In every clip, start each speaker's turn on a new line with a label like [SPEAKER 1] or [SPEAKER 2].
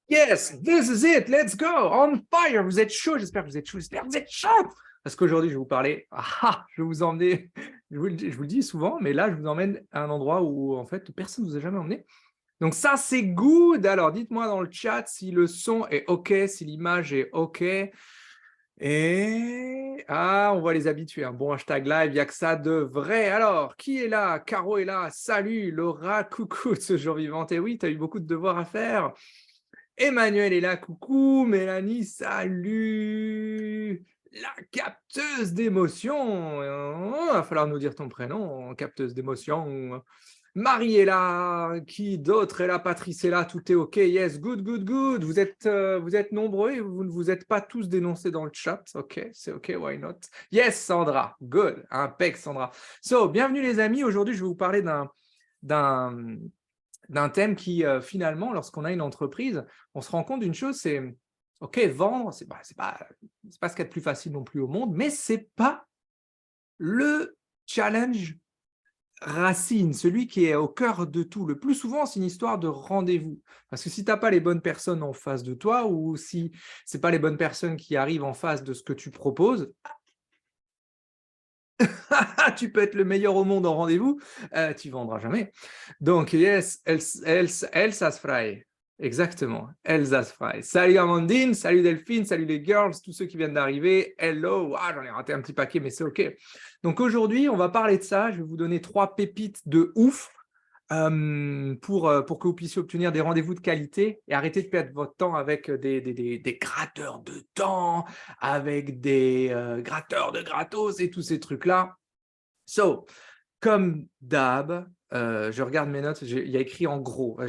[SPEAKER 1] Yes, this is it, let's go, on fire. Vous êtes chaud, j'espère que vous êtes chaud, j'espère que vous êtes chaud. Parce qu'aujourd'hui, je vais vous parler, je vais vous emmener, je vous le dis souvent, mais là, je vous emmène à un endroit où, en fait, personne ne vous a jamais emmené. Donc ça, c'est good. Alors, dites-moi dans le chat si le son est OK, si l'image est OK. Et on va les habituer. Un bon hashtag live, il n'y a que ça de vrai. Alors, qui est là? Caro est là. Salut, Laura, coucou de ce jour vivant. Et oui, tu as eu beaucoup de devoirs à faire. Emmanuel est là, coucou. Mélanie, salut. La capteuse d'émotions. Il va falloir nous dire ton prénom, capteuse d'émotions. Marie est là, qui d'autre est là? Patrice est là, tout est OK, yes, good, good, good. Vous êtes nombreux et vous ne vous êtes pas tous dénoncés dans le chat. OK, c'est OK, why not? Yes, Sandra, good, impec, Sandra. So, bienvenue les amis. Aujourd'hui, je vais vous parler d'un thème qui, finalement, lorsqu'on a une entreprise, on se rend compte d'une chose, c'est, OK, vendre, c'est pas ce qu'il y a de plus facile non plus au monde, mais c'est pas le challenge racine, celui qui est au cœur de tout. Le plus souvent, c'est une histoire de rendez-vous. Parce que si tu n'as pas les bonnes personnes en face de toi, ou si ce n'est pas les bonnes personnes qui arrivent en face de ce que tu proposes, tu peux être le meilleur au monde en rendez-vous, tu ne vendras jamais. Donc, yes, Elsa's Frei. Exactement, Elsa's Frei. Salut Amandine, salut Delphine, salut les girls, tous ceux qui viennent d'arriver. Hello, j'en ai raté un petit paquet, mais c'est OK. Donc aujourd'hui, on va parler de ça. Je vais vous donner 3 pépites de ouf pour que vous puissiez obtenir des rendez-vous de qualité et arrêter de perdre votre temps avec des gratteurs de temps, avec des gratteurs de gratos et tous ces trucs-là. So, comme d'hab, je regarde mes notes, il y a écrit en gros,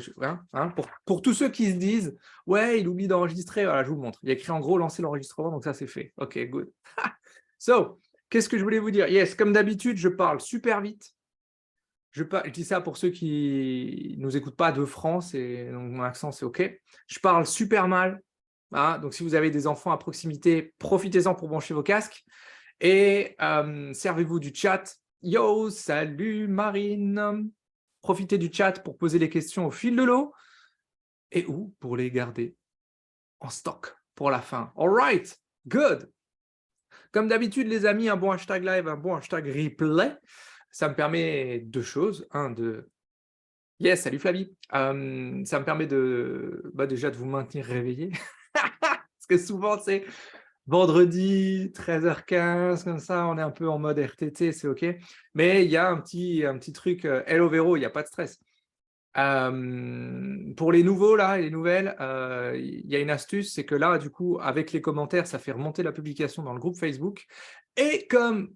[SPEAKER 1] pour tous ceux qui se disent « Ouais, il oublie d'enregistrer », voilà, je vous le montre. Il y a écrit en gros « Lancer l'enregistrement », donc ça c'est fait. OK, good. So, qu'est-ce que je voulais vous dire? Yes, comme d'habitude, je parle super vite. Je dis ça pour ceux qui ne nous écoutent pas de France, et donc mon accent c'est OK. Je parle super mal, donc si vous avez des enfants à proximité, profitez-en pour brancher vos casques. Et servez-vous du chat. Yo, salut Marine. Profitez du chat pour poser les questions au fil de l'eau et ou pour les garder en stock pour la fin. All right, good. Comme d'habitude, les amis, un bon hashtag live, un bon hashtag replay, ça me permet deux choses. Yes, salut Flavie. Ça me permet déjà de vous maintenir réveillé. Parce que souvent, c'est vendredi, 13h15, comme ça, on est un peu en mode RTT, c'est OK. Mais il y a un petit truc, hello Véro, il n'y a pas de stress. Pour les nouveaux, là, et les nouvelles, il y a une astuce, c'est que là, du coup, avec les commentaires, ça fait remonter la publication dans le groupe Facebook. Et comme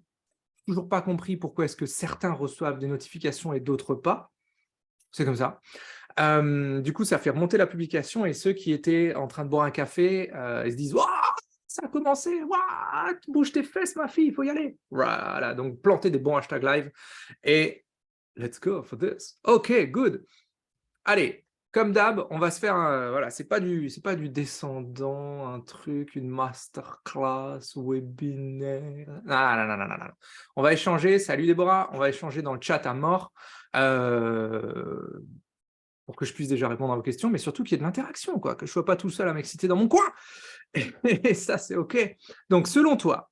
[SPEAKER 1] toujours pas compris pourquoi est-ce que certains reçoivent des notifications et d'autres pas, c'est comme ça. Du coup, ça fait remonter la publication et ceux qui étaient en train de boire un café, ils se disent « Waouh, ça a commencé, waouh, bouge tes fesses, ma fille, il faut y aller. » Voilà, donc plantez des bons hashtags live et let's go for this. OK, good. Allez, comme d'hab, on va se faire voilà, c'est pas du descendant, un truc, une masterclass, webinaire. Non, non, non, non, non. On va échanger, salut Déborah, on va échanger dans le chat à mort. Pour que je puisse déjà répondre à vos questions, mais surtout qu'il y ait de l'interaction, quoi, que je ne sois pas tout seul à m'exciter dans mon coin. Et ça, c'est OK. Donc, selon toi,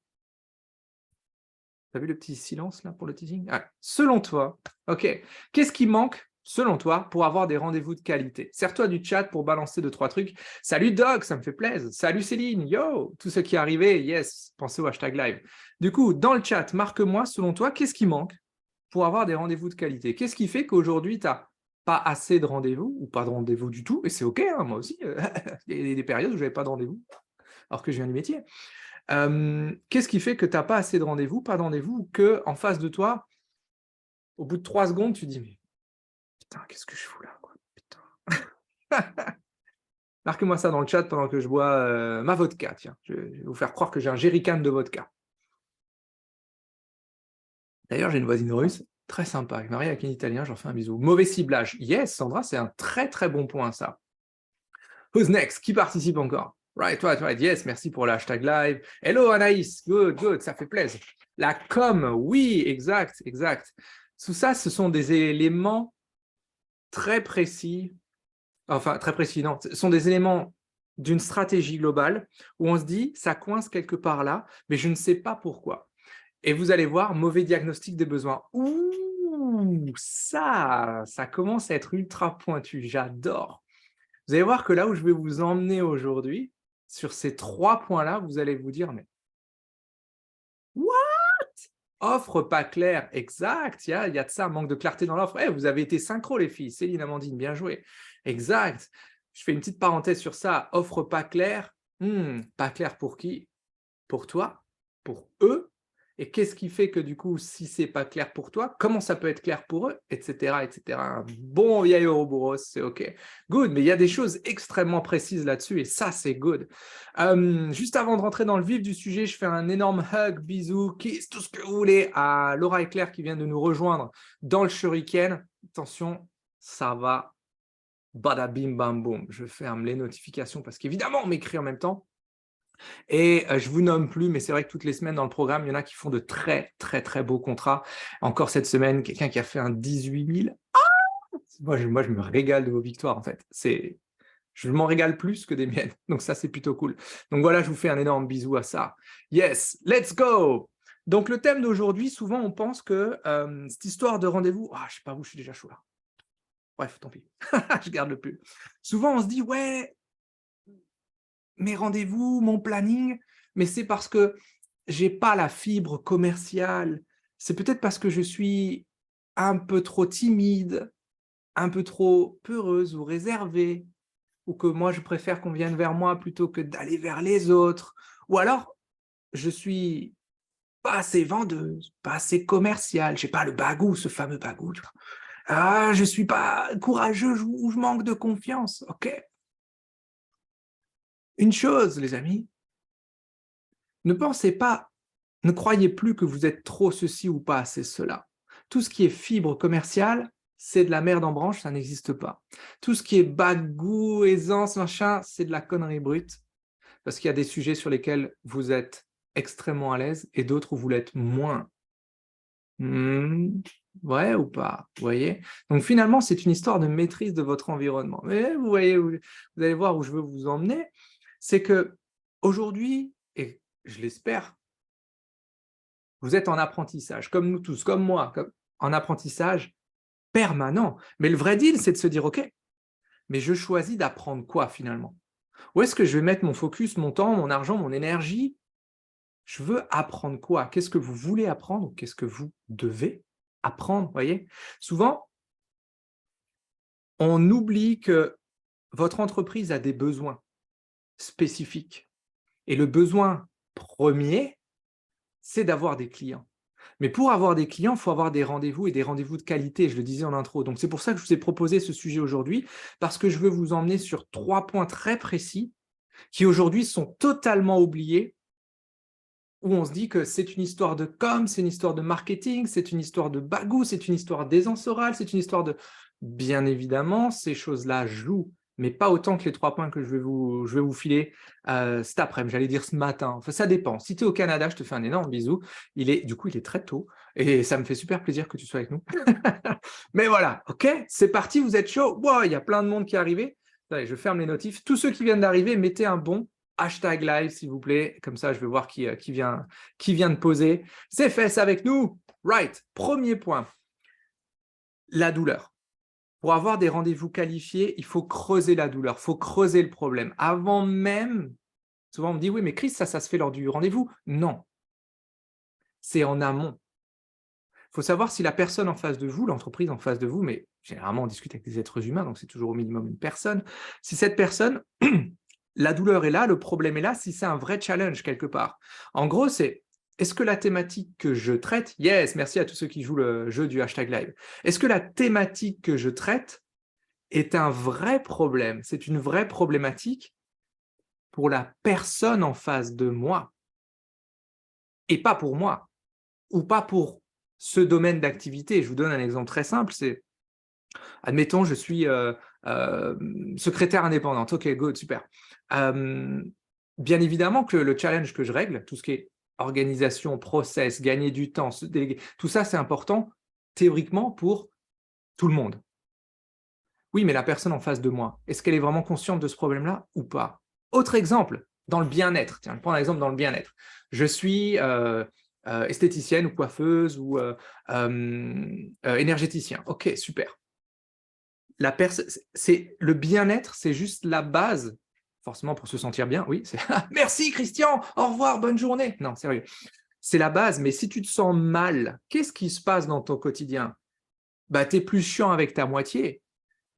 [SPEAKER 1] tu as vu le petit silence là pour le teasing? Selon toi, OK, qu'est-ce qui manque, selon toi, pour avoir des rendez-vous de qualité? Sers-toi du chat pour balancer 2-3 trucs. Salut Doc, ça me fait plaisir. Salut Céline, yo, tous ceux qui arrivaient, yes, pensez au hashtag live. Du coup, dans le chat, marque-moi, selon toi, qu'est-ce qui manque pour avoir des rendez-vous de qualité? Qu'est-ce qui fait qu'aujourd'hui, tu n'as pas assez de rendez-vous ou pas de rendez-vous du tout? Et c'est OK, hein, moi aussi. Il y a des périodes où je n'avais pas de rendez-vous, alors que je viens du métier. Qu'est-ce qui fait que tu n'as pas assez de rendez-vous, pas de rendez-vous, ou qu'en face de toi, au bout de 3 secondes, tu dis « Mais putain, qu'est-ce que je fous là, quoi, putain. » Marquez-moi ça dans le chat pendant que je bois ma vodka. Tiens, je vais vous faire croire que j'ai un jerrycan de vodka. D'ailleurs, j'ai une voisine russe, très sympa, avec mariée avec un Italien, j'en fais un bisou. Mauvais ciblage. Yes, Sandra, c'est un très très bon point, ça. Who's next? Qui participe encore? Right, yes, merci pour le hashtag live. Hello Anaïs, good, good, ça fait plaisir. La com, oui, exact, exact. Tout ça, ce sont des éléments très précis enfin très précis, non, ce sont des éléments d'une stratégie globale où on se dit, ça coince quelque part là, mais je ne sais pas pourquoi. Et vous allez voir, mauvais diagnostic des besoins. Ouh, ça commence à être ultra pointu, j'adore. Vous allez voir que là où je vais vous emmener aujourd'hui, sur ces 3 points-là, vous allez vous dire, mais what? Offre pas claire, exact, il y a de ça, manque de clarté dans l'offre. Eh, vous avez été synchro les filles, Céline, Amandine, bien joué. Exact. Je fais une petite parenthèse sur ça, offre pas claire. Pas clair pour qui? Pour toi? Pour eux? Et qu'est-ce qui fait que du coup, si c'est pas clair pour toi, comment ça peut être clair pour eux? Etc. etc. Un bon vieil Ouroboros, c'est OK. Good, mais il y a des choses extrêmement précises là-dessus et ça, c'est good. Juste avant de rentrer dans le vif du sujet, je fais un énorme hug, bisous, kiss, tout ce que vous voulez à Laura et Claire qui viennent de nous rejoindre dans le Shuriken. Attention, ça va. Bada bim bam boum. Je ferme les notifications parce qu'évidemment, on m'écrit en même temps. Et je vous nomme plus, mais c'est vrai que toutes les semaines dans le programme, il y en a qui font de très, très, très beaux contrats. Encore cette semaine, quelqu'un qui a fait un 18 000. Moi, je me régale de vos victoires, en fait. Je m'en régale plus que des miennes. Donc ça, c'est plutôt cool. Donc voilà, je vous fais un énorme bisou à ça. Yes, let's go. Donc le thème d'aujourd'hui, souvent, on pense que cette histoire de rendez-vous, je sais pas vous, je suis déjà chaud là. Bref, tant pis. Je garde le pull. Souvent, on se dit, ouais, mes rendez-vous, mon planning, mais c'est parce que j'ai pas la fibre commerciale. C'est peut-être parce que je suis un peu trop timide, un peu trop peureuse ou réservée, ou que moi, je préfère qu'on vienne vers moi plutôt que d'aller vers les autres. Ou alors, je suis pas assez vendeuse, pas assez commerciale, j'ai pas le bagou, ce fameux bagou. Tu vois. Je suis pas courageux ou je manque de confiance. OK. Une chose, les amis, ne pensez pas, ne croyez plus que vous êtes trop ceci ou pas assez cela. Tout ce qui est fibre commerciale, c'est de la merde en branche, ça n'existe pas. Tout ce qui est bagou, aisance, machin, c'est de la connerie brute, parce qu'il y a des sujets sur lesquels vous êtes extrêmement à l'aise et d'autres où vous l'êtes moins. Ouais ou pas? Vous voyez? Donc finalement, c'est une histoire de maîtrise de votre environnement. Mais vous voyez, vous allez voir où je veux vous emmener, c'est que aujourd'hui, et je l'espère, vous êtes en apprentissage, comme nous tous, comme moi, en apprentissage permanent. Mais le vrai deal, c'est de se dire, OK, mais je choisis d'apprendre quoi finalement? Où est-ce que je vais mettre mon focus, mon temps, mon argent, mon énergie? Je veux apprendre quoi? Qu'est-ce que vous voulez apprendre ou qu'est-ce que vous devez apprendre? Voyez? Souvent, on oublie que votre entreprise a des besoins spécifiques. Et le besoin premier, c'est d'avoir des clients. Mais pour avoir des clients, il faut avoir des rendez-vous et des rendez-vous de qualité, je le disais en intro. Donc c'est pour ça que je vous ai proposé ce sujet aujourd'hui, parce que je veux vous emmener sur 3 points très précis qui aujourd'hui sont totalement oubliés, où on se dit que c'est une histoire de com, c'est une histoire de marketing, c'est une histoire de bagou, c'est une histoire d'aisance orale, c'est une histoire de… Bien évidemment, ces choses-là jouent, mais pas autant que les 3 points que je vais vous filer cet après-midi, j'allais dire ce matin. Enfin, ça dépend. Si tu es au Canada, je te fais un énorme bisou. Du coup, il est très tôt et ça me fait super plaisir que tu sois avec nous. Mais voilà, OK, c'est parti, vous êtes chaud. Wow, il y a plein de monde qui est arrivé. Allez, je ferme les notifs. Tous ceux qui viennent d'arriver, mettez un bon hashtag live, s'il vous plaît. Comme ça, je vais voir qui vient de poser. C'est fait, c'est avec nous. Right, premier point, la douleur. Pour avoir des rendez-vous qualifiés, il faut creuser la douleur, il faut creuser le problème. Avant même, souvent on me dit, oui, mais Chris, ça se fait lors du rendez-vous. Non, c'est en amont. Il faut savoir si la personne en face de vous, l'entreprise en face de vous, mais généralement on discute avec des êtres humains, donc c'est toujours au minimum une personne, si cette personne, la douleur est là, le problème est là, si c'est un vrai challenge quelque part. En gros, c'est, est-ce que la thématique que je traite, yes, merci à tous ceux qui jouent le jeu du hashtag live, est-ce que la thématique que je traite est un vrai problème, c'est une vraie problématique pour la personne en face de moi, et pas pour moi, ou pas pour ce domaine d'activité. Je vous donne un exemple très simple, c'est, admettons, je suis secrétaire indépendante, ok, good, super. Bien évidemment que le challenge que je règle, tout ce qui est organisation, process, gagner du temps, se déléguer, tout ça c'est important théoriquement pour tout le monde. Oui, mais la personne en face de moi, est-ce qu'elle est vraiment consciente de ce problème-là ou pas? Autre exemple, dans le bien-être. Tiens, je prends un exemple dans le bien-être. Je suis esthéticienne ou coiffeuse ou énergéticien. Ok, super. C'est le bien-être, c'est juste la base, forcément pour se sentir bien. Oui, c'est merci Christian, au revoir, bonne journée. Non, sérieux, c'est la base. Mais si tu te sens mal, qu'est-ce qui se passe dans ton quotidien? Bah, tu es plus chiant avec ta moitié.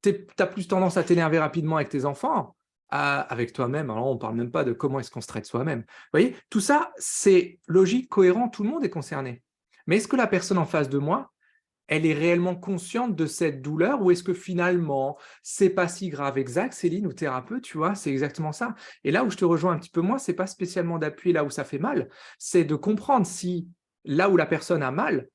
[SPEAKER 1] Tu as plus tendance à t'énerver rapidement avec tes enfants, avec toi-même. Alors, on ne parle même pas de comment est-ce qu'on se traite soi-même. Vous voyez, tout ça, c'est logique, cohérent, tout le monde est concerné. Mais est-ce que la personne en face de moi, elle est réellement consciente de cette douleur ou est-ce que finalement, c'est pas si grave? Exact, Céline, ou thérapeute, tu vois, c'est exactement ça. Et là où je te rejoins un petit peu moins, c'est pas spécialement d'appuyer là où ça fait mal, c'est de comprendre si là où la personne a mal,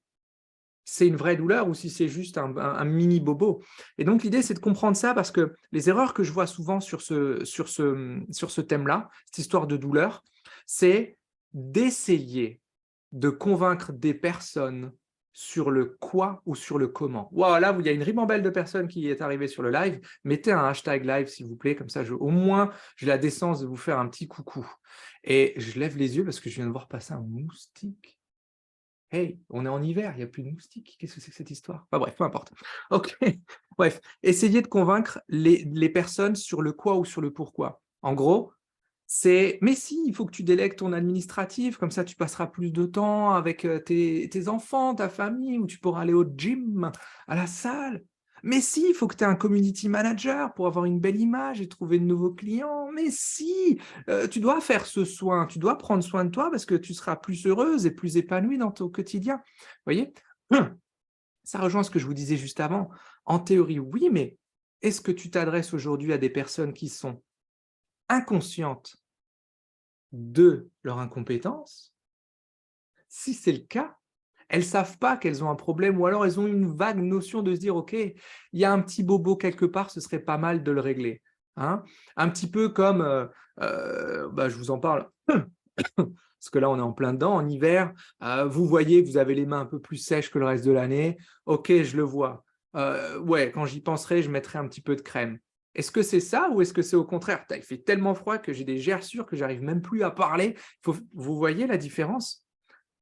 [SPEAKER 1] c'est une vraie douleur ou si c'est juste un mini bobo. Et donc, l'idée, c'est de comprendre ça parce que les erreurs que je vois souvent sur ce thème-là, cette histoire de douleur, c'est d'essayer de convaincre des personnes sur le quoi ou sur le comment. Wow, là, il y a une ribambelle de personnes qui est arrivée sur le live. Mettez un hashtag live, s'il vous plaît, comme ça, au moins, j'ai la décence de vous faire un petit coucou. Et je lève les yeux parce que je viens de voir passer un moustique. Hey, on est en hiver, il n'y a plus de moustiques. Qu'est-ce que c'est que cette histoire? Enfin bref, peu importe. Ok, bref, essayez de convaincre les personnes sur le quoi ou sur le pourquoi. En gros, c'est mais si, il faut que tu délègues ton administratif, comme ça tu passeras plus de temps avec tes enfants, ta famille, ou tu pourras aller au gym, à la salle. Mais si, il faut que tu aies un community manager pour avoir une belle image et trouver de nouveaux clients. Mais si, tu dois faire ce soin, tu dois prendre soin de toi parce que tu seras plus heureuse et plus épanouie dans ton quotidien. Vous voyez? Ça rejoint ce que je vous disais juste avant. En théorie, oui, mais est-ce que tu t'adresses aujourd'hui à des personnes qui sont inconscientes de leur incompétence? Si c'est le cas, elles ne savent pas qu'elles ont un problème ou alors elles ont une vague notion de se dire: «OK, il y a un petit bobo quelque part, ce serait pas mal de le régler». Hein? Un petit peu comme, bah, je vous en parle parce que là, on est en plein dedans, en hiver, vous voyez que vous avez les mains un peu plus sèches que le reste de l'année. OK, je le vois. Ouais, quand j'y penserai, je mettrai un petit peu de crème. Est-ce que c'est ça ou est-ce que c'est au contraire? Putain, il fait tellement froid que j'ai des gerçures que j'arrive même plus à parler. Vous voyez la différence?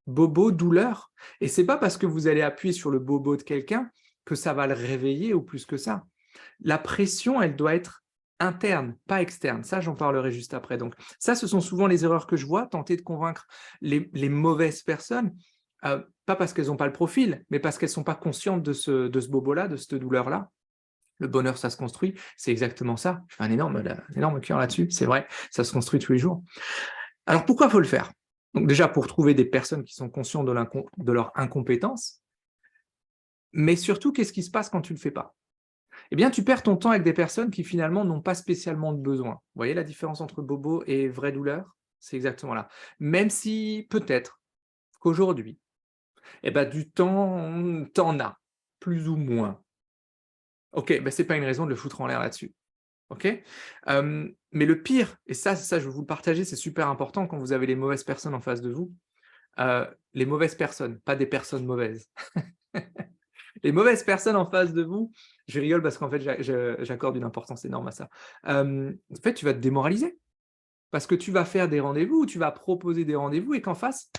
[SPEAKER 1] Bobo, douleur. Et c'est pas parce que vous allez appuyer sur le bobo de quelqu'un que ça va le réveiller ou plus que ça. La pression, elle doit être interne, pas externe. Ça, j'en parlerai juste après. Donc, ça, ce sont souvent les erreurs que je vois, tenter de convaincre les mauvaises personnes, pas parce qu'elles n'ont pas le profil, mais parce qu'elles ne sont pas conscientes de ce bobo-là, de cette douleur-là. Le bonheur, ça se construit, c'est exactement ça. Je fais un énorme cœur là-dessus, c'est vrai, ça se construit tous les jours. Alors, pourquoi il faut le faire? Donc déjà, pour trouver des personnes qui sont conscientes de leur incompétence, mais surtout, qu'est-ce qui se passe quand tu ne le fais pas? Eh bien, tu perds ton temps avec des personnes qui finalement n'ont pas spécialement de besoin. Vous voyez la différence entre bobo et vraie douleur? C'est exactement là. Même si peut-être qu'aujourd'hui, eh ben, du temps, t'en as, plus ou moins. Ok, ben, c'est pas une raison de le foutre en l'air là-dessus. Ok. Mais le pire, et ça, je vais vous le partager, c'est super important quand vous avez les mauvaises personnes en face de vous. Les mauvaises personnes, pas des personnes mauvaises. Les mauvaises personnes en face de vous, je rigole parce qu'en fait, j'accorde une importance énorme à ça. En fait, tu vas te démoraliser parce que tu vas faire des rendez-vous, tu vas proposer des rendez-vous et qu'en face,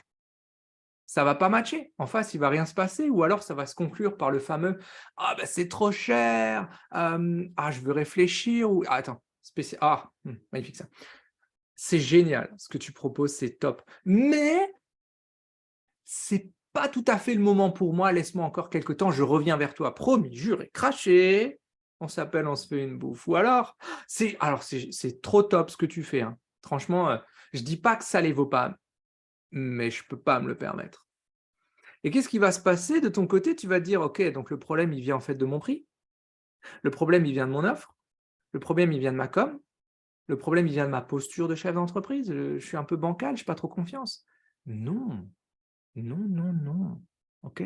[SPEAKER 1] ça va pas matcher. En face, il va rien se passer ou alors ça va se conclure par le fameux: «Ah bah, c'est trop cher, ah je veux réfléchir» ou «Ah attends, magnifique ça. C'est génial ce que tu proposes, c'est top, mais c'est pas tout à fait le moment pour moi, laisse-moi encore quelque temps, je reviens vers toi, promis, juré, craché, on s'appelle, on se fait une bouffe. Ou alors c'est trop top ce que tu fais, hein. Franchement, je dis pas que ça les vaut pas, mais je peux pas me le permettre. Et qu'est-ce qui va se passer de ton côté? Tu vas te dire: «OK, donc le problème, il vient en fait de mon prix, le problème, il vient de mon offre, le problème, il vient de ma com, le problème, il vient de ma posture de chef d'entreprise, je suis un peu bancal, j'ai pas trop confiance». Non, non, non, non. OK?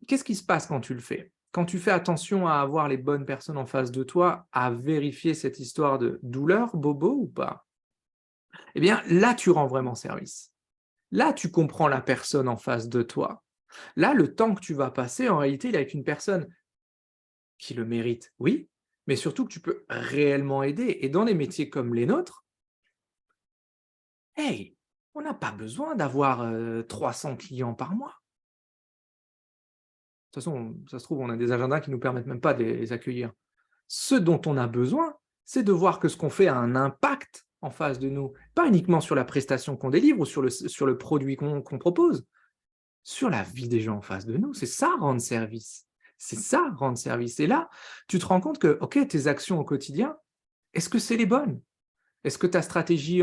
[SPEAKER 1] Qu'est-ce qui se passe quand tu le fais? Quand tu fais attention à avoir les bonnes personnes en face de toi, à vérifier cette histoire de douleur, bobo ou pas? Eh bien, là, tu rends vraiment service. Là, tu comprends la personne en face de toi. Là, le temps que tu vas passer, en réalité, il est avec une personne qui le méritent, oui, mais surtout que tu peux réellement aider. Et dans les métiers comme les nôtres, hey, on n'a pas besoin d'avoir 300 clients par mois. De toute façon, ça se trouve, on a des agendas qui ne nous permettent même pas de les accueillir. Ce dont on a besoin, c'est de voir que ce qu'on fait a un impact en face de nous, pas uniquement sur la prestation qu'on délivre ou sur le produit qu'on propose, sur la vie des gens en face de nous. C'est ça rendre service. C'est ça rendre service. Et là, tu te rends compte que, OK, tes actions au quotidien, est-ce que c'est les bonnes? Est-ce que ta stratégie,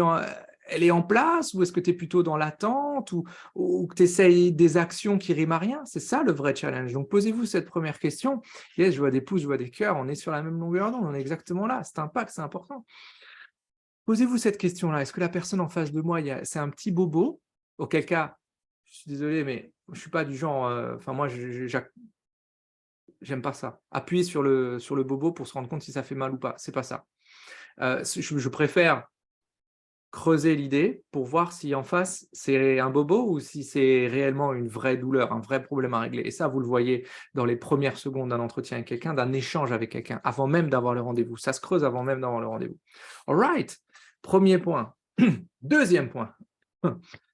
[SPEAKER 1] elle est en place ou est-ce que tu es plutôt dans l'attente ou que tu essayes des actions qui riment à rien? C'est ça le vrai challenge. Donc posez-vous cette première question. Yes, je vois des pouces, je vois des cœurs, on est sur la même longueur d'onde, on est exactement là. C'est impact, c'est important. Posez-vous cette question-là. Est-ce que la personne en face de moi, c'est un petit bobo? Auquel cas, je suis désolé, mais je ne suis pas du genre, enfin moi, j'aime pas ça. Appuyer sur le bobo pour se rendre compte si ça fait mal ou pas. C'est pas ça. Je préfère creuser l'idée pour voir si en face, c'est un bobo ou si c'est réellement une vraie douleur, un vrai problème à régler. Et ça, vous le voyez dans les premières secondes d'un entretien avec quelqu'un, d'un échange avec quelqu'un, avant même d'avoir le rendez-vous. Ça se creuse avant même d'avoir le rendez-vous. All right, premier point. Deuxième point.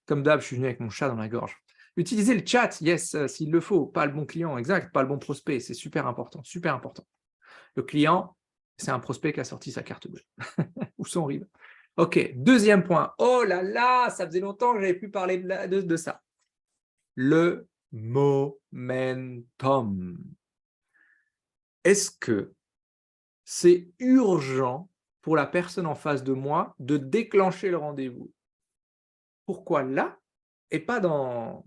[SPEAKER 1] Comme d'hab, je suis venu avec mon chat dans la gorge. Utilisez le chat, yes, s'il le faut, pas le bon client, exact, pas le bon prospect, c'est super important, super important. Le client, c'est un prospect qui a sorti sa carte bleue ou son RIB. Ok, deuxième point. Oh là là, ça faisait longtemps que je n'avais plus parlé de ça. Le momentum. Est-ce que c'est urgent pour la personne en face de moi de déclencher le rendez-vous? Pourquoi là et pas dans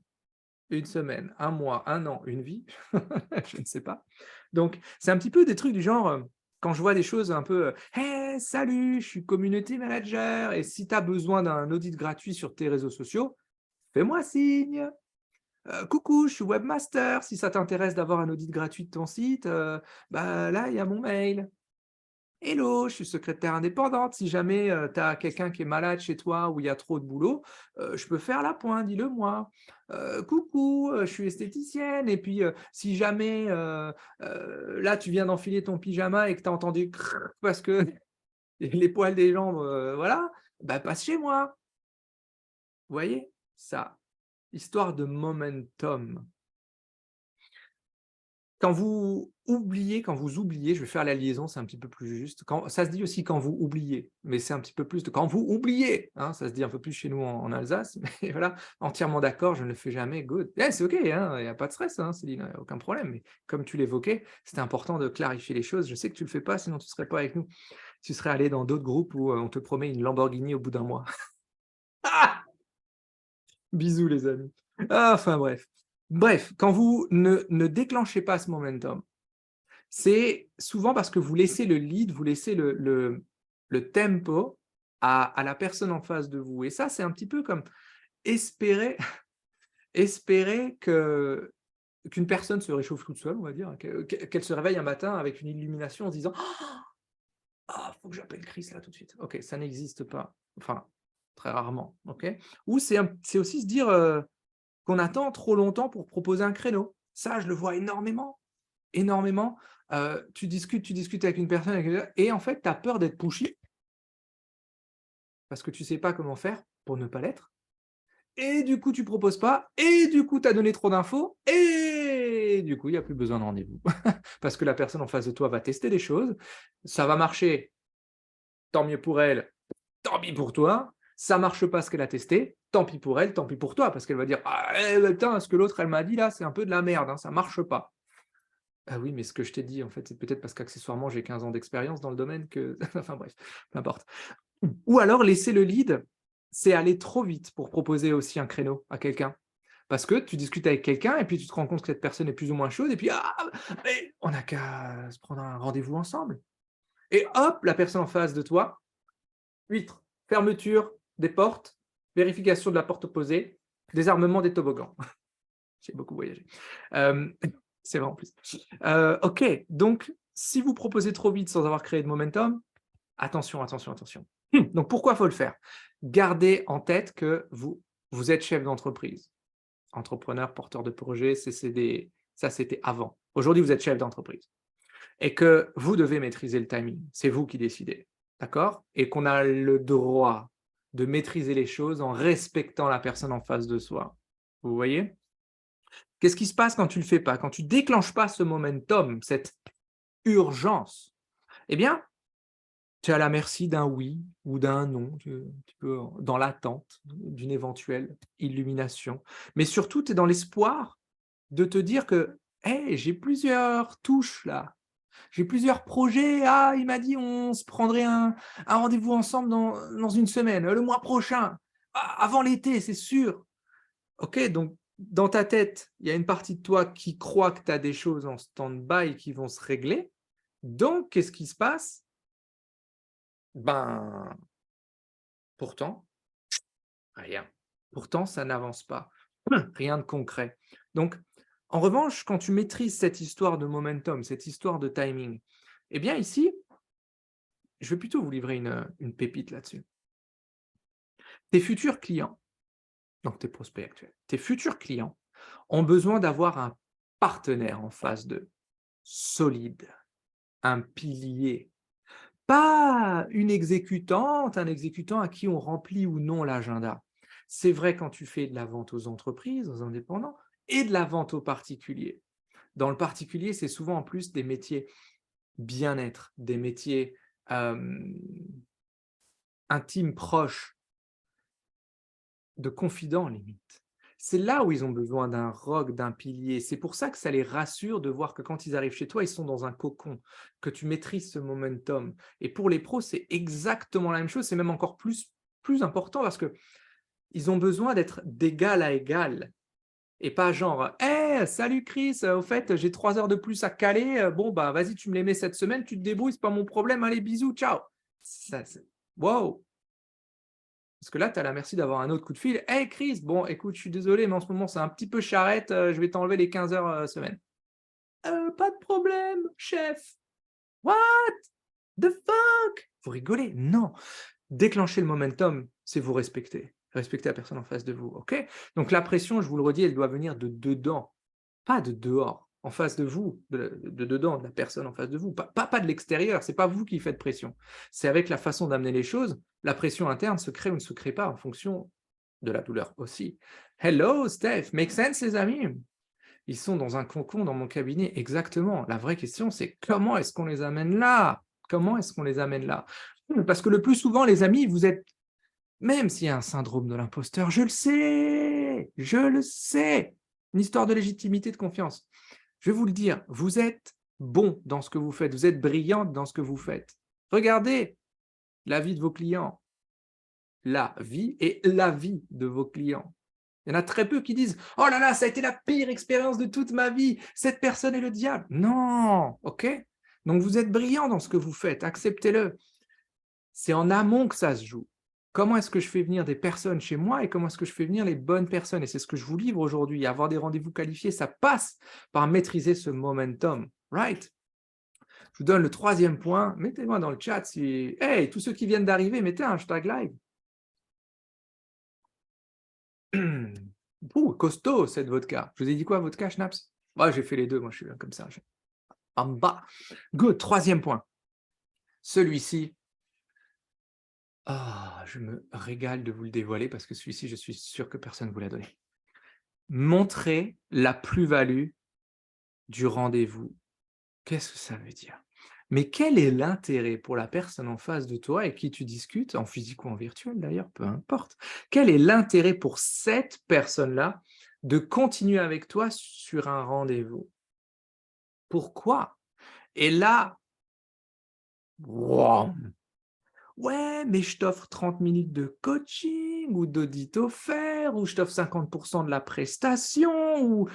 [SPEAKER 1] une semaine, un mois, un an, une vie? Je ne sais pas. Donc, c'est un petit peu des trucs du genre, quand je vois des choses un peu, «Hey, salut, je suis community manager et si tu as besoin d'un audit gratuit sur tes réseaux sociaux, fais-moi signe. Coucou, je suis webmaster, si ça t'intéresse d'avoir un audit gratuit de ton site, bah, là, il y a mon mail. Hello, je suis secrétaire indépendante, si jamais, tu as quelqu'un qui est malade chez toi ou il y a trop de boulot, je peux faire la pointe, dis-le moi. Coucou, je suis esthéticienne et puis, si jamais, là, tu viens d'enfiler ton pyjama et que tu as entendu crrr parce que les poils des jambes, voilà, bah, passe chez moi. Vous voyez? Ça, histoire de momentum. Quand vous oubliez, je vais faire la liaison, c'est un petit peu plus juste. Quand ça se dit aussi quand vous oubliez, mais c'est un petit peu plus de quand vous oubliez, hein, ça se dit un peu plus chez nous en Alsace, mais voilà, entièrement d'accord, je ne le fais jamais, good. Eh, c'est OK, hein, il y a pas de stress, hein, Céline, aucun problème, mais comme tu l'évoquais, c'était important de clarifier les choses. Je sais que tu le fais pas, sinon tu serais pas avec nous. Tu serais allé dans d'autres groupes où, on te promet une Lamborghini au bout d'un mois. Ah! Bisous les amis. Ah, enfin bref. Bref, quand vous ne déclenchez pas ce momentum, c'est souvent parce que vous laissez le lead, vous laissez le tempo à la personne en face de vous et ça, c'est un petit peu comme espérer espérer qu'une personne se réchauffe toute seule, on va dire, qu'elle se réveille un matin avec une illumination en se disant: «Ah, faut que j'appelle Chris là tout de suite». OK, ça n'existe pas, enfin, très rarement, OK? Ou c'est aussi se dire, qu'on attend trop longtemps pour proposer un créneau. Ça, je le vois énormément. Énormément, tu discutes avec une personne et en fait, tu as peur d'être pushy parce que tu sais pas comment faire pour ne pas l'être et du coup, tu proposes pas et du coup, tu as donné trop d'infos et du coup, il y a plus besoin de rendez-vous. Parce que la personne en face de toi va tester des choses, ça va marcher, tant mieux pour elle, tant pis pour toi. Ça marche pas ce qu'elle a testé, tant pis pour elle, tant pis pour toi parce qu'elle va dire: «Ah, putain, ce que l'autre elle m'a dit là, c'est un peu de la merde, hein, ça marche pas». Ah oui, mais ce que je t'ai dit, en fait, c'est peut-être parce qu'accessoirement, j'ai 15 ans d'expérience dans le domaine que enfin bref, peu importe. Ou alors laisser le lead, c'est aller trop vite pour proposer aussi un créneau à quelqu'un. Parce que tu discutes avec quelqu'un et puis tu te rends compte que cette personne est plus ou moins chaude et puis: «Ah, mais on n'a qu'à se prendre un rendez-vous ensemble» et hop, la personne en face de toi, huître, fermeture des portes, vérification de la porte opposée, désarmement des toboggans. J'ai beaucoup voyagé. Hem, c'est vrai en plus. OK, donc si vous proposez trop vite sans avoir créé de momentum, attention, attention, attention. Donc pourquoi faut le faire? Gardez en tête que vous êtes chef d'entreprise. Entrepreneur, porteur de projet, ça c'était avant. Aujourd'hui, vous êtes chef d'entreprise et que vous devez maîtriser le timing. C'est vous qui décidez, d'accord? Et qu'on a le droit de maîtriser les choses en respectant la personne en face de soi. Vous voyez? Qu'est-ce qui se passe quand tu ne le fais pas? Quand tu ne déclenches pas ce momentum, cette urgence, eh bien, tu es à la merci d'un oui ou d'un non, tu peux dans l'attente d'une éventuelle illumination. Mais surtout, tu es dans l'espoir de te dire que: «Hey, j'ai plusieurs touches là, j'ai plusieurs projets. Ah, il m'a dit on se prendrait un rendez-vous ensemble dans une semaine, le mois prochain, avant l'été, c'est sûr». OK, donc dans ta tête, il y a une partie de toi qui croit que tu as des choses en stand-by qui vont se régler. Donc qu'est-ce qui se passe? Ben, pourtant, rien. Pourtant, ça n'avance pas. Rien de concret. Donc, en revanche, quand tu maîtrises cette histoire de momentum, cette histoire de timing, eh bien ici, je vais plutôt vous livrer une pépite là-dessus. Tes futurs clients, donc tes prospects actuels, tes futurs clients ont besoin d'avoir un partenaire en face d'eux, solide, un pilier, pas une exécutante, un exécutant à qui on remplit ou non l'agenda. C'est vrai quand tu fais de la vente aux entreprises, aux indépendants, et de la vente aux particuliers. Dans le particulier, c'est souvent en plus des métiers bien-être, des métiers intimes, proches, de confidents limite. C'est là où ils ont besoin d'un roc, d'un pilier. C'est pour ça que ça les rassure de voir que quand ils arrivent chez toi, ils sont dans un cocon, que tu maîtrises ce momentum. Et pour les pros, c'est exactement la même chose, c'est même encore plus important parce que ils ont besoin d'être d'égal à égal. Et pas genre: «Hey, salut Chris, au fait, j'ai 3 heures de plus à caler, bon, bah, vas-y, tu me les mets cette semaine, tu te débrouilles, c'est pas mon problème, allez, bisous, ciao». Ça, c'est waouh! Parce que là, tu as la merci d'avoir un autre coup de fil: «Hey Chris, bon, écoute, je suis désolé, mais en ce moment, c'est un petit peu charrette, je vais t'enlever les 15 heures, semaine». Pas de problème, chef». «What the fuck?» Vous rigolez? Non! Déclencher le momentum, c'est vous respecter. Respecter la personne en face de vous, OK? Donc la pression, je vous le redis, elle doit venir de dedans. Pas de dehors, en face de vous, de dedans, de la personne en face de vous, pas de l'extérieur, c'est pas vous qui faites pression. C'est avec la façon d'amener les choses, la pression interne se crée ou ne se crée pas en fonction de la douleur aussi. Hello Steph, make sense les amis? Ils sont dans un cocon dans mon cabinet, exactement. La vraie question, c'est comment est-ce qu'on les amène là? Comment est-ce qu'on les amène là? Parce que le plus souvent, les amis, vous êtes même s'il y a un syndrome de l'imposteur, je le sais, une histoire de légitimité, de confiance. Je vais vous le dire, vous êtes bon dans ce que vous faites, vous êtes brillante dans ce que vous faites. Regardez la vie de vos clients, la vie et la vie de vos clients. Il y en a très peu qui disent: «Oh là là, ça a été la pire expérience de toute ma vie, cette personne est le diable». Non, OK? Donc vous êtes brillant dans ce que vous faites, acceptez-le. C'est en amont que ça se joue. Comment est-ce que je fais venir des personnes chez moi et comment est-ce que je fais venir les bonnes personnes? Et c'est ce que je vous livre aujourd'hui. Avoir des rendez-vous qualifiés, ça passe par maîtriser ce momentum, right? Je vous donne le troisième point. Mettez-moi dans le chat si... Hey, tous ceux qui viennent d'arriver, mettez un hashtag live. Ouh, costaud cette vodka. Je vous ai dit quoi, vodka, Schnaps? Moi, j'ai fait les deux, moi je suis comme ça. En bas. Good, troisième point. Celui-ci, je me régale de vous le dévoiler parce que celui-ci, je suis sûr que personne ne vous l'a donné. Montrer la plus-value du rendez-vous. Qu'est-ce que ça veut dire? Mais quel est l'intérêt pour la personne en face de toi avec qui tu discutes, en physique ou en virtuel d'ailleurs, peu importe. Quel est l'intérêt pour cette personne-là de continuer avec toi sur un rendez-vous? Pourquoi? Et là, wow! Ouais, mais je t'offre 30 minutes de coaching ou d'audit offert ou je t'offre 50 de la prestation ou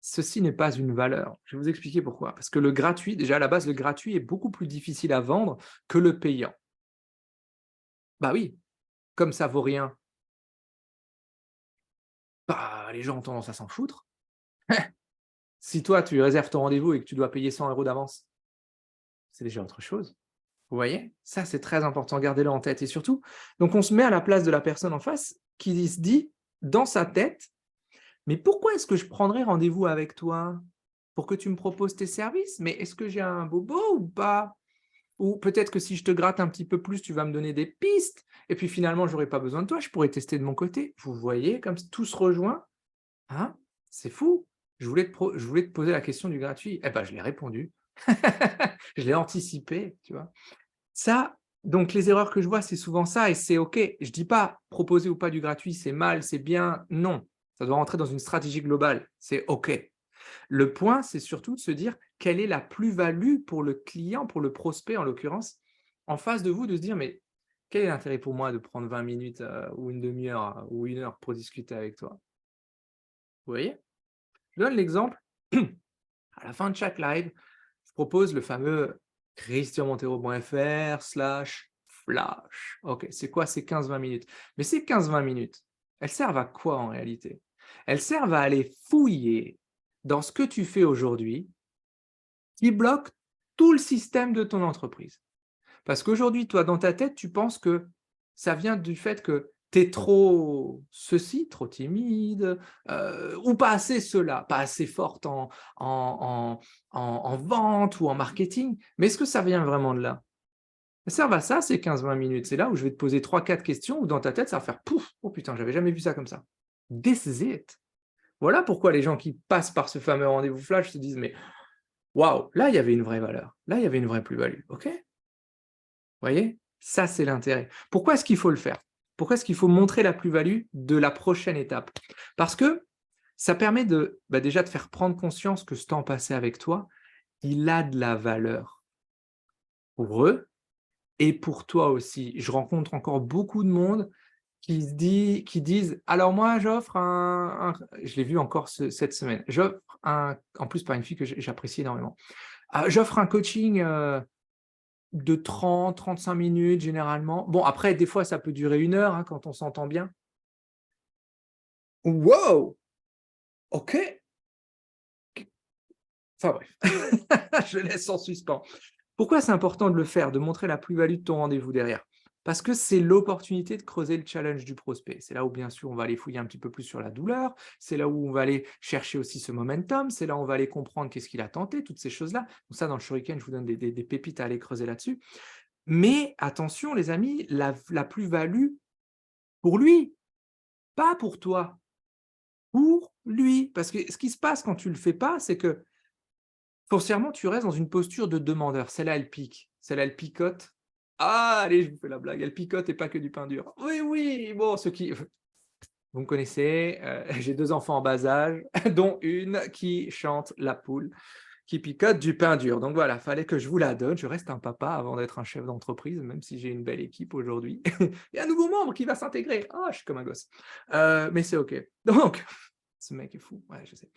[SPEAKER 1] Ceci n'est pas une valeur. Je vais vous expliquer pourquoi. Parce que le gratuit, déjà à la base, le gratuit est beaucoup plus difficile à vendre que le payant. Bah oui, comme ça vaut rien, bah les gens ont tendance à s'en foutre. Si toi tu réserves ton rendez-vous et que tu dois payer 100 € d'avance, c'est déjà autre chose. Vous voyez? Ça, c'est très important, gardez-le en tête et surtout, donc on se met à la place de la personne en face qui se dit dans sa tête: «Mais pourquoi est-ce que je prendrais rendez-vous avec toi? pour que tu me proposes tes services. Mais est-ce que j'ai un bobo ou pas? Ou peut-être que si je te gratte un petit peu plus, tu vas me donner des pistes. Et puis finalement, je n'aurai pas besoin de toi, je pourrais tester de mon côté. Vous voyez, comme tout se rejoint, hein? C'est fou. Je voulais te poser la question du gratuit. Eh ben, je l'ai répondu. Je l'ai anticipé, tu vois. Ça, donc les erreurs que je vois, c'est souvent ça et c'est OK. Je dis pas proposer ou pas du gratuit, c'est mal, c'est bien. Non, ça doit rentrer dans une stratégie globale. C'est OK. Le point, c'est surtout de se dire quelle est la plus-value pour le client, pour le prospect en l'occurrence, en face de vous, de se dire mais quel est l'intérêt pour moi de prendre 20 minutes ou une demi-heure ou une heure pour discuter avec toi? Vous voyez? Je donne l'exemple, à la fin de chaque live, je propose le fameux christianmontero.fr/flash. OK, c'est quoi ces 15-20 minutes? Mais ces 15-20 minutes, elles servent à quoi en réalité? Elles servent à aller fouiller dans ce que tu fais aujourd'hui qui bloque tout le système de ton entreprise. Parce qu'aujourd'hui, toi, dans ta tête, tu penses que ça vient du fait que tu es trop ceci, trop timide, ou pas assez cela, pas assez forte en vente ou en marketing. Mais est-ce que ça vient vraiment de là? Ça sert à ça, ces 15-20 minutes. C'est là où je vais te poser 3-4 questions où dans ta tête, ça va faire pouf, oh putain, j'avais jamais vu ça comme ça. This is it. Voilà pourquoi les gens qui passent par ce fameux rendez-vous flash se disent, mais waouh, là, il y avait une vraie valeur. Là, il y avait une vraie plus-value. OK? Voyez? Ça, c'est l'intérêt. Pourquoi est-ce qu'il faut le faire? Pourquoi est-ce qu'il faut montrer la plus-value de la prochaine étape? Parce que ça permet de, déjà de faire prendre conscience que ce temps passé avec toi, il a de la valeur pour eux et pour toi aussi. Je rencontre encore beaucoup de monde qui disent: «Alors moi, j'offre je l'ai vu encore cette semaine, j'offre en plus par une fille que j'apprécie énormément. «J'offre un coaching, de 30-35 minutes généralement. Bon, après, des fois, ça peut durer 1 heure hein, quand on s'entend bien. Wow! OK. Enfin bref, je laisse en suspens. Pourquoi c'est important de le faire, de montrer la plus-value de ton rendez-vous derrière? Parce que c'est l'opportunité de creuser le challenge du prospect. C'est là où, bien sûr, on va aller fouiller un petit peu plus sur la douleur. C'est là où on va aller chercher aussi ce momentum. C'est là où on va aller comprendre qu'est-ce qu'il a tenté, toutes ces choses-là. Donc ça, dans le Shuriken, je vous donne des pépites à aller creuser là-dessus. Mais attention, les amis, la plus-value pour lui, pas pour toi, pour lui. Parce que ce qui se passe quand tu le fais pas, c'est que foncièrement, tu restes dans une posture de demandeur. Celle-là, elle pique. Celle-là, elle picote. Ah, allez, je vous fais la blague. Elle picote et pas que du pain dur. Oui, oui, bon, ceux qui... Vous me connaissez, j'ai 2 enfants en bas âge, dont une qui chante la poule, qui picote du pain dur. Donc voilà, fallait que je vous la donne. Je reste un papa avant d'être un chef d'entreprise, même si j'ai une belle équipe aujourd'hui. Il y a un nouveau membre qui va s'intégrer. Ah, je suis comme un gosse. Mais c'est OK. Donc, ce mec est fou. Ouais, je sais.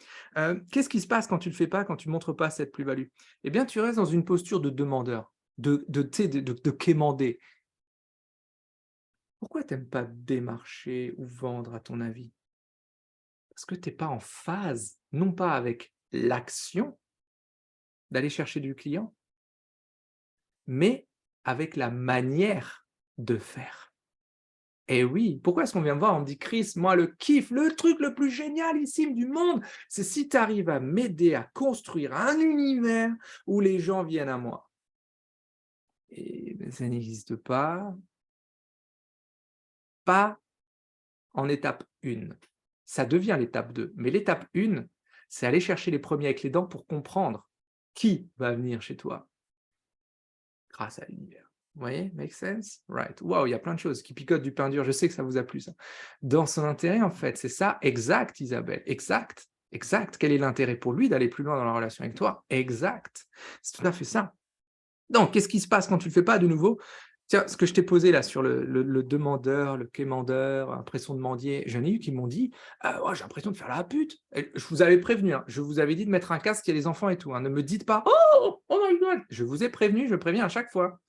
[SPEAKER 1] Qu'est-ce qui se passe quand tu le fais pas, quand tu montres pas cette plus-value? Eh bien, tu restes dans une posture de demandeur, tu sais, de quémander. Pourquoi tu aimes pas démarcher ou vendre à ton avis? Parce que tu es pas en phase, non pas avec l'action d'aller chercher du client, mais avec la manière de faire. Et oui, pourquoi est-ce qu'on vient me voir, on me dit: «Chris, moi le kiff, le truc le plus génialissime du monde, c'est si tu arrives à m'aider à construire un univers où les gens viennent à moi». Et beh, ça n'existe pas en étape 1. Ça devient l'étape 2, mais l'étape 1, c'est aller chercher les premiers avec les dents pour comprendre qui va venir chez toi grâce à l'univers. Vous voyez? Make sense? Right. Waouh, il y a plein de choses qui picotent du pain dur. Je sais que ça vous a plu ça. Dans son intérêt, en fait, c'est ça, exact Isabelle, exact, exact. Quel est l'intérêt pour lui d'aller plus loin dans la relation avec toi? Exact. C'est tout à fait ça. Donc, qu'est-ce qui se passe quand tu ne le fais pas de nouveau? Tiens, ce que je t'ai posé là sur le demandeur, le quémandeur, impression de mendier, j'en ai eu qui m'ont dit: «Oh, j'ai l'impression de faire la pute» et je vous avais prévenu, hein, je vous avais dit de mettre un casque, il y a les enfants et tout, hein. Ne me dites pas: «Oh! Oh my god!» Je vous ai prévenu, je préviens à chaque fois.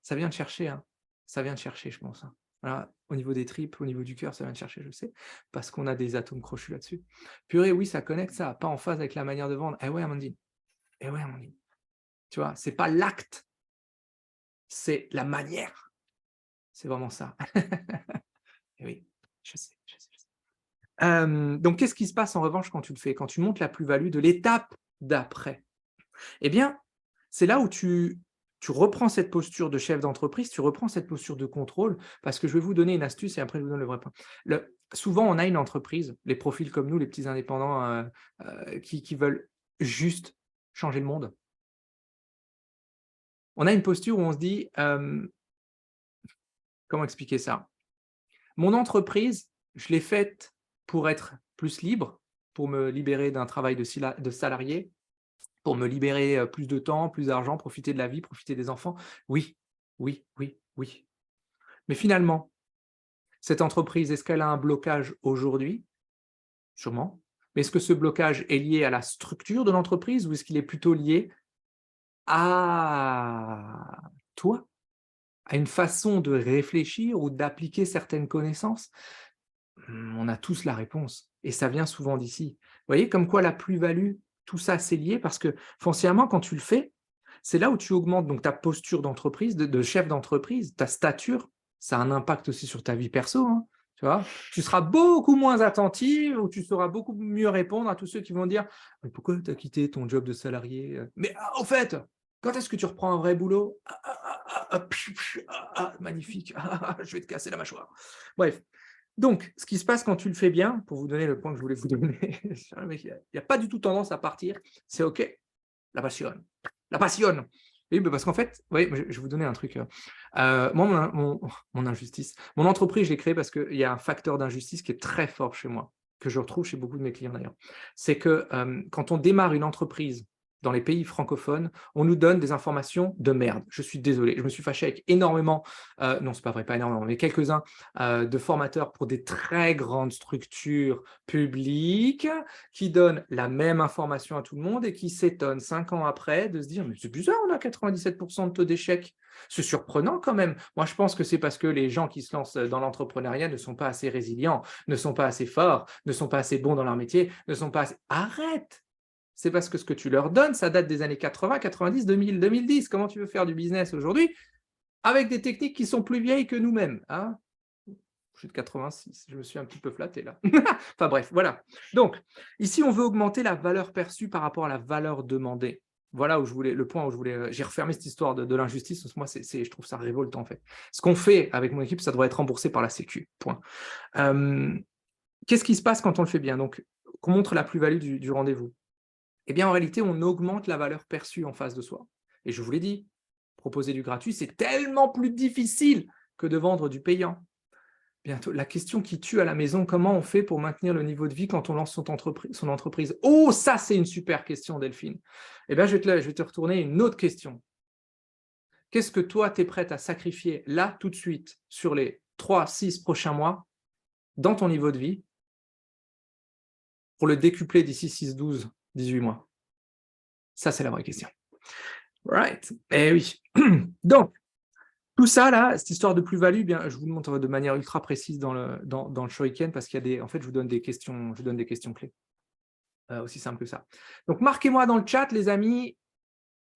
[SPEAKER 1] Ça vient de chercher, hein. Ça vient de chercher, je pense, hein. Voilà, au niveau des tripes, au niveau du cœur, ça vient de chercher, je sais, parce qu'on a des atomes crochus là-dessus. Purée, oui, ça connecte ça, pas en phase avec la manière de vendre. Eh ouais, Amandine, eh ouais, Amandine. Tu vois? C'est pas l'acte, c'est la manière. C'est vraiment ça. Et oui, je sais, je sais, je sais. Donc, qu'est-ce qui se passe en revanche quand tu le fais? Quand tu montes la plus-value de l'étape d'après? Eh bien, c'est là où tu reprends cette posture de chef d'entreprise, tu reprends cette posture de contrôle, parce que je vais vous donner une astuce et après je vous donne le vrai point. Souvent, on a une entreprise, les profils comme nous, les petits indépendants qui veulent juste changer le monde. On a une posture où on se dit, comment expliquer ça? Mon entreprise, je l'ai faite pour être plus libre, pour me libérer d'un travail de salarié, pour me libérer, plus de temps, plus d'argent, profiter de la vie, profiter des enfants. Oui, oui, oui, oui. Mais finalement, cette entreprise, est-ce qu'elle a un blocage aujourd'hui? Sûrement. Mais est-ce que ce blocage est lié à la structure de l'entreprise ou est-ce qu'il est plutôt lié à toi? À une façon de réfléchir ou d'appliquer certaines connaissances? On a tous la réponse et ça vient souvent d'ici. Vous voyez comme quoi la plus-value, tout ça, c'est lié parce que foncièrement, quand tu le fais, c'est là où tu augmentes donc ta posture d'entreprise, de chef d'entreprise, ta stature. Ça a un impact aussi sur ta vie perso, hein, tu vois? Tu seras beaucoup moins attentive ou tu sauras beaucoup mieux répondre à tous ceux qui vont dire: «Mais pourquoi tu as quitté ton job de salarié, Mais au fait, quand est-ce que tu reprends un vrai boulot? Ah ah ah ah ah, pfiou pfiou, ah ah, magnifique, ah ah ah, je vais te casser la mâchoire». Bref, donc, ce qui se passe quand tu le fais bien, pour vous donner le point que je voulais vous donner, il y a pas du tout tendance à partir, c'est OK, la passion, la passion. Oui, parce qu'en fait, oui, je vais vous donner un truc, moi, mon injustice, mon entreprise, je l'ai créée parce qu'il y a un facteur d'injustice qui est très fort chez moi, que je retrouve chez beaucoup de mes clients d'ailleurs. C'est que, quand on démarre une entreprise dans les pays francophones, on nous donne des informations de merde. Je suis désolé, je me suis fâché avec énormément, non, c'est pas vrai, pas énormément, mais quelques-uns, de formateurs pour des très grandes structures publiques qui donnent la même information à tout le monde et qui s'étonnent 5 ans après de se dire: «Mais c'est bizarre, on a 97% de taux d'échec. C'est surprenant quand même». Moi, je pense que c'est parce que les gens qui se lancent dans l'entrepreneuriat ne sont pas assez résilients, ne sont pas assez forts, ne sont pas assez bons dans leur métier, ne sont pas assez arrête! C'est parce que ce que tu leur donnes, ça date des années 80, 90, 2000, 2010. Comment tu veux faire du business aujourd'hui avec des techniques qui sont plus vieilles que nous-mêmes, hein? Je suis de 86, je me suis un petit peu flatté là. Enfin bref, voilà. Donc, ici, on veut augmenter la valeur perçue par rapport à la valeur demandée. Voilà où je voulais, le point où je voulais. J'ai refermé cette histoire de l'injustice. Moi, je trouve ça révoltant en fait. Ce qu'on fait avec mon équipe, ça doit être remboursé par la Sécu. Point. Qu'est-ce qui se passe quand on le fait bien? Donc, qu'on montre la plus-value du rendez-vous. Eh bien, en réalité, on augmente la valeur perçue en face de soi. Et je vous l'ai dit, proposer du gratuit, c'est tellement plus difficile que de vendre du payant. Bientôt, la question qui tue à la maison, comment on fait pour maintenir le niveau de vie quand on lance son entreprise? Oh, ça, c'est une super question, Delphine. Eh bien, je vais te retourner une autre question. Qu'est-ce que toi, tu es prête à sacrifier là, tout de suite, sur les 3, 6 prochains mois, dans ton niveau de vie, pour le décupler d'ici 6, 12, 18 mois? Ça, c'est la vraie question. Right. Eh oui. Donc, tout ça là, cette histoire de plus-value, bien, je vous le montre de manière ultra précise dans le Shuriken parce qu'il y a des, en fait, je donne des questions clés. Aussi simple que ça. Donc, marquez-moi dans le chat, les amis,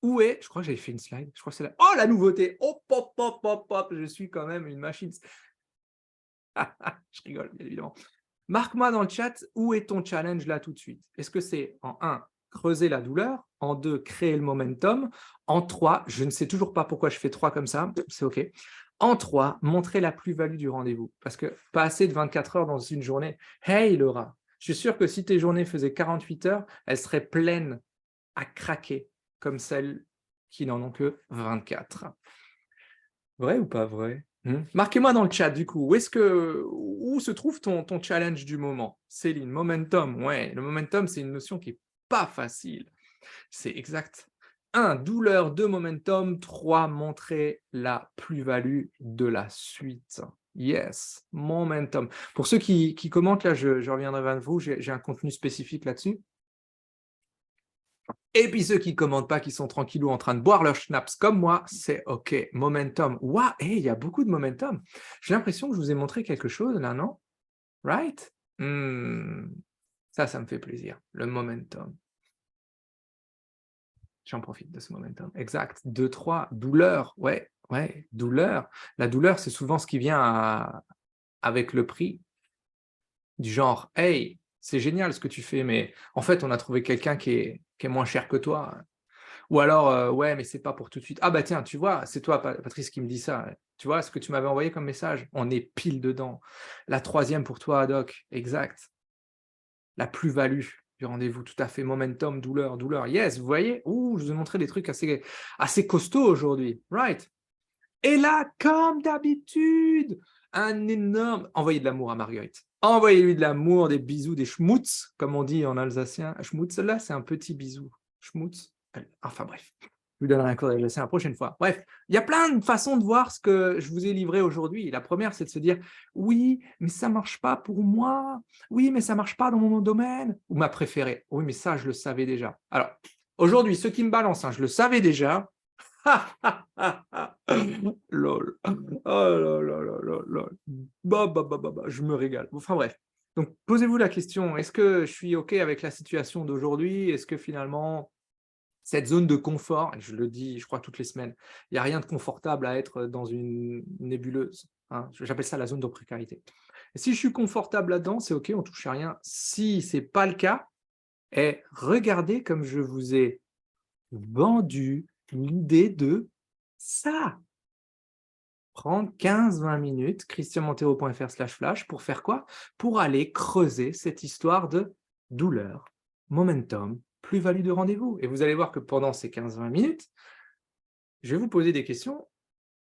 [SPEAKER 1] où est, je crois que j'avais fait une slide, je crois que c'est là. Oh, la nouveauté! Hop, hop, hop, hop, hop, je suis quand même une machine. Je rigole, bien évidemment. Marque-moi dans le chat, où est ton challenge là tout de suite? Est-ce que c'est en 1, creuser la douleur, en 2, créer le momentum, en 3, je ne sais toujours pas pourquoi je fais 3 comme ça, c'est OK. En 3, montrer la plus-value du rendez-vous. Parce que pas assez de 24 heures dans une journée. Hey Laura, je suis sûr que si tes journées faisaient 48 heures, elles seraient pleines à craquer, comme celles qui n'en ont que 24. Vrai ou pas vrai? Marquez-moi dans le chat du coup, où se trouve ton challenge du moment? Céline, momentum, ouais, le momentum, c'est une notion qui est pas facile. C'est exact. 1, douleur, 2, momentum, 3, montrer la plus-value de la suite. Yes, momentum. Pour ceux qui commentent, là, je reviendrai vers vous, j'ai un contenu spécifique là-dessus. Et puis ceux qui ne commentent pas, qui sont tranquillou en train de boire leur schnapps comme moi, c'est OK. Momentum. Waouh, il y a beaucoup de momentum. J'ai l'impression que je vous ai montré quelque chose là, non? Right? Ça me fait plaisir. Le momentum. J'en profite de ce momentum. Exact. 2, 3, douleur. Ouais, douleur. La douleur, c'est souvent ce qui vient avec le prix Du genre, hey, c'est génial ce que tu fais, mais en fait, on a trouvé quelqu'un qui est moins cher que toi. Ou alors, ouais, mais c'est pas pour tout de suite. Ah bah tiens, tu vois, c'est toi, Patrice, qui me dit ça. Tu vois ce que tu m'avais envoyé comme message? On est pile dedans. La troisième pour toi, Doc. Exact. La plus-value du rendez-vous, tout à fait. Momentum, douleur, douleur. Yes, vous voyez? Ouh, je vous ai montré des trucs assez costauds aujourd'hui. Right. Et là, comme d'habitude, un énorme... Envoyez de l'amour à Marguerite. Envoyez-lui de l'amour, des bisous, des schmutz, comme on dit en alsacien. Schmutz, là, c'est un petit bisou. Schmutz. Enfin bref, je vous donnerai un cours d'alsacien la prochaine fois. Bref, il y a plein de façons de voir ce que je vous ai livré aujourd'hui. La première, c'est de se dire, oui, mais ça ne marche pas pour moi. Oui, mais ça ne marche pas dans mon domaine. Ou ma préférée. Oui, mais ça, je le savais déjà. Alors, aujourd'hui, ceux qui me balancent, hein, je le savais déjà. Lol. Oh là là là là là. Bah, je me régale. Enfin bref. Donc, posez-vous la question, est-ce que je suis OK avec la situation d'aujourd'hui? Est-ce que finalement, cette zone de confort, et je le dis, je crois, toutes les semaines, il n'y a rien de confortable à être dans une nébuleuse, hein. J'appelle ça la zone de précarité. Et si je suis confortable là-dedans, c'est OK, on ne touche à rien. Si ce n'est pas le cas, regardez comme je vous ai vendu l'idée de ça. Prendre 15-20 minutes, christianmontero.fr/flash, pour faire quoi? Pour aller creuser cette histoire de douleur, momentum, plus-value de rendez-vous. Et vous allez voir que pendant ces 15-20 minutes, je vais vous poser des questions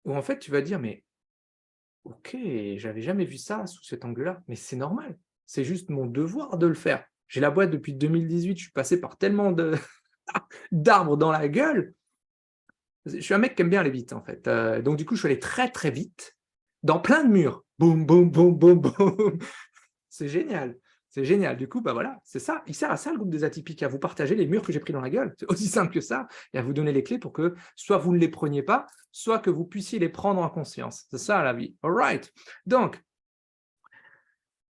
[SPEAKER 1] où en fait tu vas dire, mais ok, j'avais jamais vu ça sous cet angle-là, mais c'est normal, c'est juste mon devoir de le faire. J'ai la boîte depuis 2018, je suis passé par tellement d'arbres dans la gueule. Je suis un mec qui aime bien aller vite, en fait. Donc, du coup, je suis allé très, très vite dans plein de murs. Boum, boum, boum, boum, boum. C'est génial. C'est génial. Du coup, bah voilà, c'est ça. Il sert à ça, le groupe des atypiques, à vous partager les murs que j'ai pris dans la gueule. C'est aussi simple que ça. Et à vous donner les clés pour que soit vous ne les preniez pas, soit que vous puissiez les prendre en conscience. C'est ça, la vie. All right. Donc,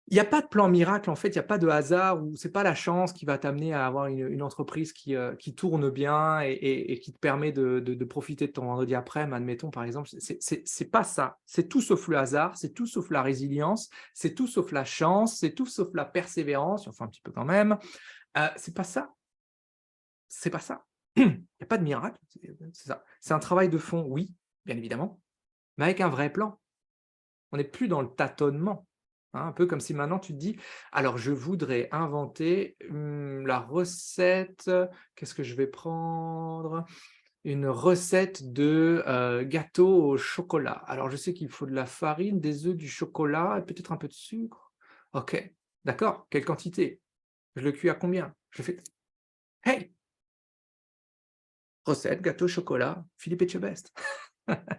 [SPEAKER 1] il n'y a pas de plan miracle, en fait, il n'y a pas de hasard, ou c'est pas la chance qui va t'amener à avoir une entreprise qui tourne bien et qui te permet de profiter de ton vendredi après, admettons, par exemple. C'est pas ça. C'est tout sauf le hasard, c'est tout sauf la résilience, c'est tout sauf la chance, c'est tout sauf la persévérance, enfin un petit peu quand même. C'est pas ça. C'est pas ça. Il n'y a pas de miracle, c'est ça. C'est un travail de fond, oui, bien évidemment, mais avec un vrai plan. On n'est plus dans le tâtonnement. Hein, un peu comme si maintenant tu te dis, alors je voudrais inventer la recette, qu'est-ce que je vais prendre? Une recette de gâteau au chocolat. Alors je sais qu'il faut de la farine, des œufs, du chocolat et peut-être un peu de sucre. Ok, d'accord, quelle quantité? Je le cuis à combien? Je le fais. Hey! Recette, gâteau au chocolat, Philippe Etchebest.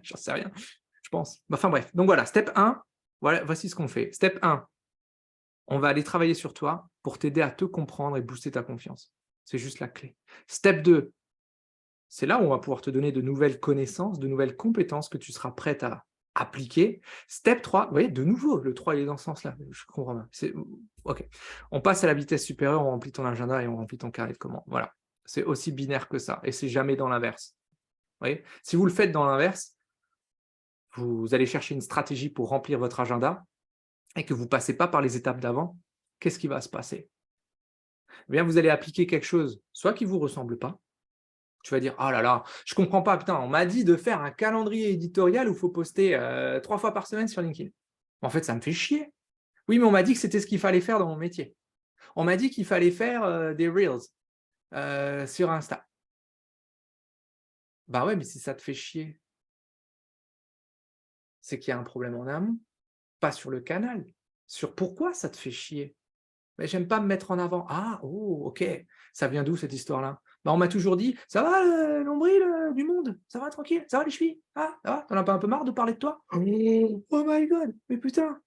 [SPEAKER 1] J'en sais rien, je pense. Enfin bref, donc voilà, step 1, voilà, voici ce qu'on fait. Step 1, on va aller travailler sur toi pour t'aider à te comprendre et booster ta confiance. C'est juste la clé. Step 2, c'est là où on va pouvoir te donner de nouvelles connaissances, de nouvelles compétences que tu seras prête à appliquer. Step 3, vous voyez, de nouveau, le 3 il est dans ce sens-là, je comprends bien. OK. On passe à la vitesse supérieure, on remplit ton agenda et on remplit ton carnet de commandes. Voilà. C'est aussi binaire que ça et c'est jamais dans l'inverse. Vous voyez? Si vous le faites dans l'inverse, vous allez chercher une stratégie pour remplir votre agenda et que vous ne passez pas par les étapes d'avant, qu'est-ce qui va se passer? Eh bien, vous allez appliquer quelque chose, soit qui ne vous ressemble pas, tu vas dire: «Oh là là, je comprends pas, putain, on m'a dit de faire un calendrier éditorial où il faut poster 3 fois par semaine sur LinkedIn. En fait, ça me fait chier. Oui, mais on m'a dit que c'était ce qu'il fallait faire dans mon métier. On m'a dit qu'il fallait faire des reels sur Insta». Bah ouais, mais si ça te fait chier, c'est qu'il y a un problème en amont, pas sur le canal, sur pourquoi ça te fait chier. Mais j'aime pas me mettre en avant. Ah, oh, OK. Ça vient d'où cette histoire-là? Bah, on m'a toujours dit: «Ça va le nombril, du monde? Ça va tranquille? Ça va les chevilles? Ah, ça va? Tu as pas un peu marre de parler de toi?» Oh my god! Mais putain!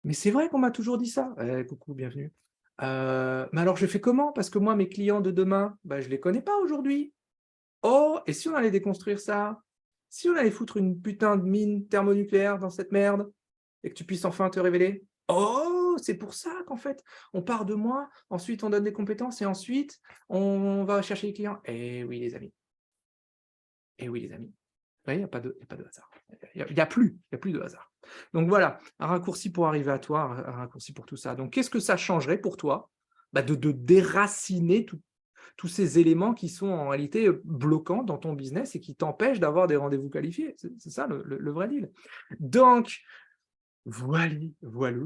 [SPEAKER 1] Mais c'est vrai qu'on m'a toujours dit ça. Coucou, bienvenue. Mais alors je fais comment? Parce que moi, mes clients de demain, bah, je les connais pas aujourd'hui. Oh, et si on allait déconstruire ça? Si on allait foutre une putain de mine thermonucléaire dans cette merde et que tu puisses enfin te révéler? Oh, c'est pour ça qu'en fait, on part de moi, ensuite on donne des compétences et ensuite on va chercher les clients. Eh oui les amis, eh oui les amis. Oui, il y a pas de hasard. Il n'y a plus de hasard. Donc voilà, un raccourci pour arriver à toi, un raccourci pour tout ça. Donc qu'est-ce que ça changerait pour toi de déraciner tous ces éléments qui sont en réalité bloquants dans ton business et qui t'empêchent d'avoir des rendez-vous qualifiés. C'est ça le vrai deal. Donc, voilà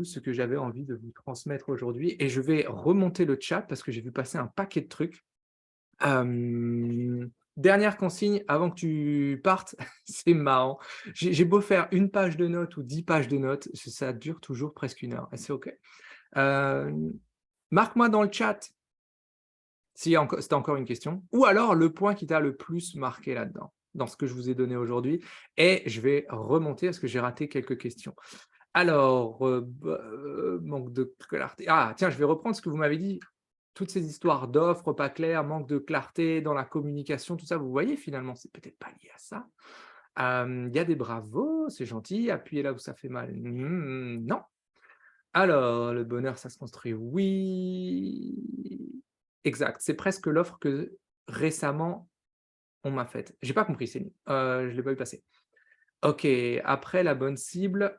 [SPEAKER 1] ce que j'avais envie de vous transmettre aujourd'hui. Et je vais remonter le chat parce que j'ai vu passer un paquet de trucs. Dernière consigne avant que tu partes, c'est marrant. J'ai beau faire une page de notes ou 10 pages de notes, ça dure toujours presque 1 heure. Et c'est OK. Marque-moi dans le chat si c'était encore une question, ou alors le point qui t'a le plus marqué là-dedans, dans ce que je vous ai donné aujourd'hui. Et je vais remonter parce que j'ai raté quelques questions. Alors, manque de clarté. Ah, tiens, je vais reprendre ce que vous m'avez dit. Toutes ces histoires d'offres pas claires, manque de clarté dans la communication, tout ça, vous voyez, finalement, c'est peut-être pas lié à ça. Il y a des bravos, c'est gentil. Appuyez là où ça fait mal. Non. Alors, le bonheur, ça se construit. Oui. Exact. C'est presque l'offre que récemment on m'a faite. J'ai pas compris, Céline. Je l'ai pas vu passer. OK, après la bonne cible,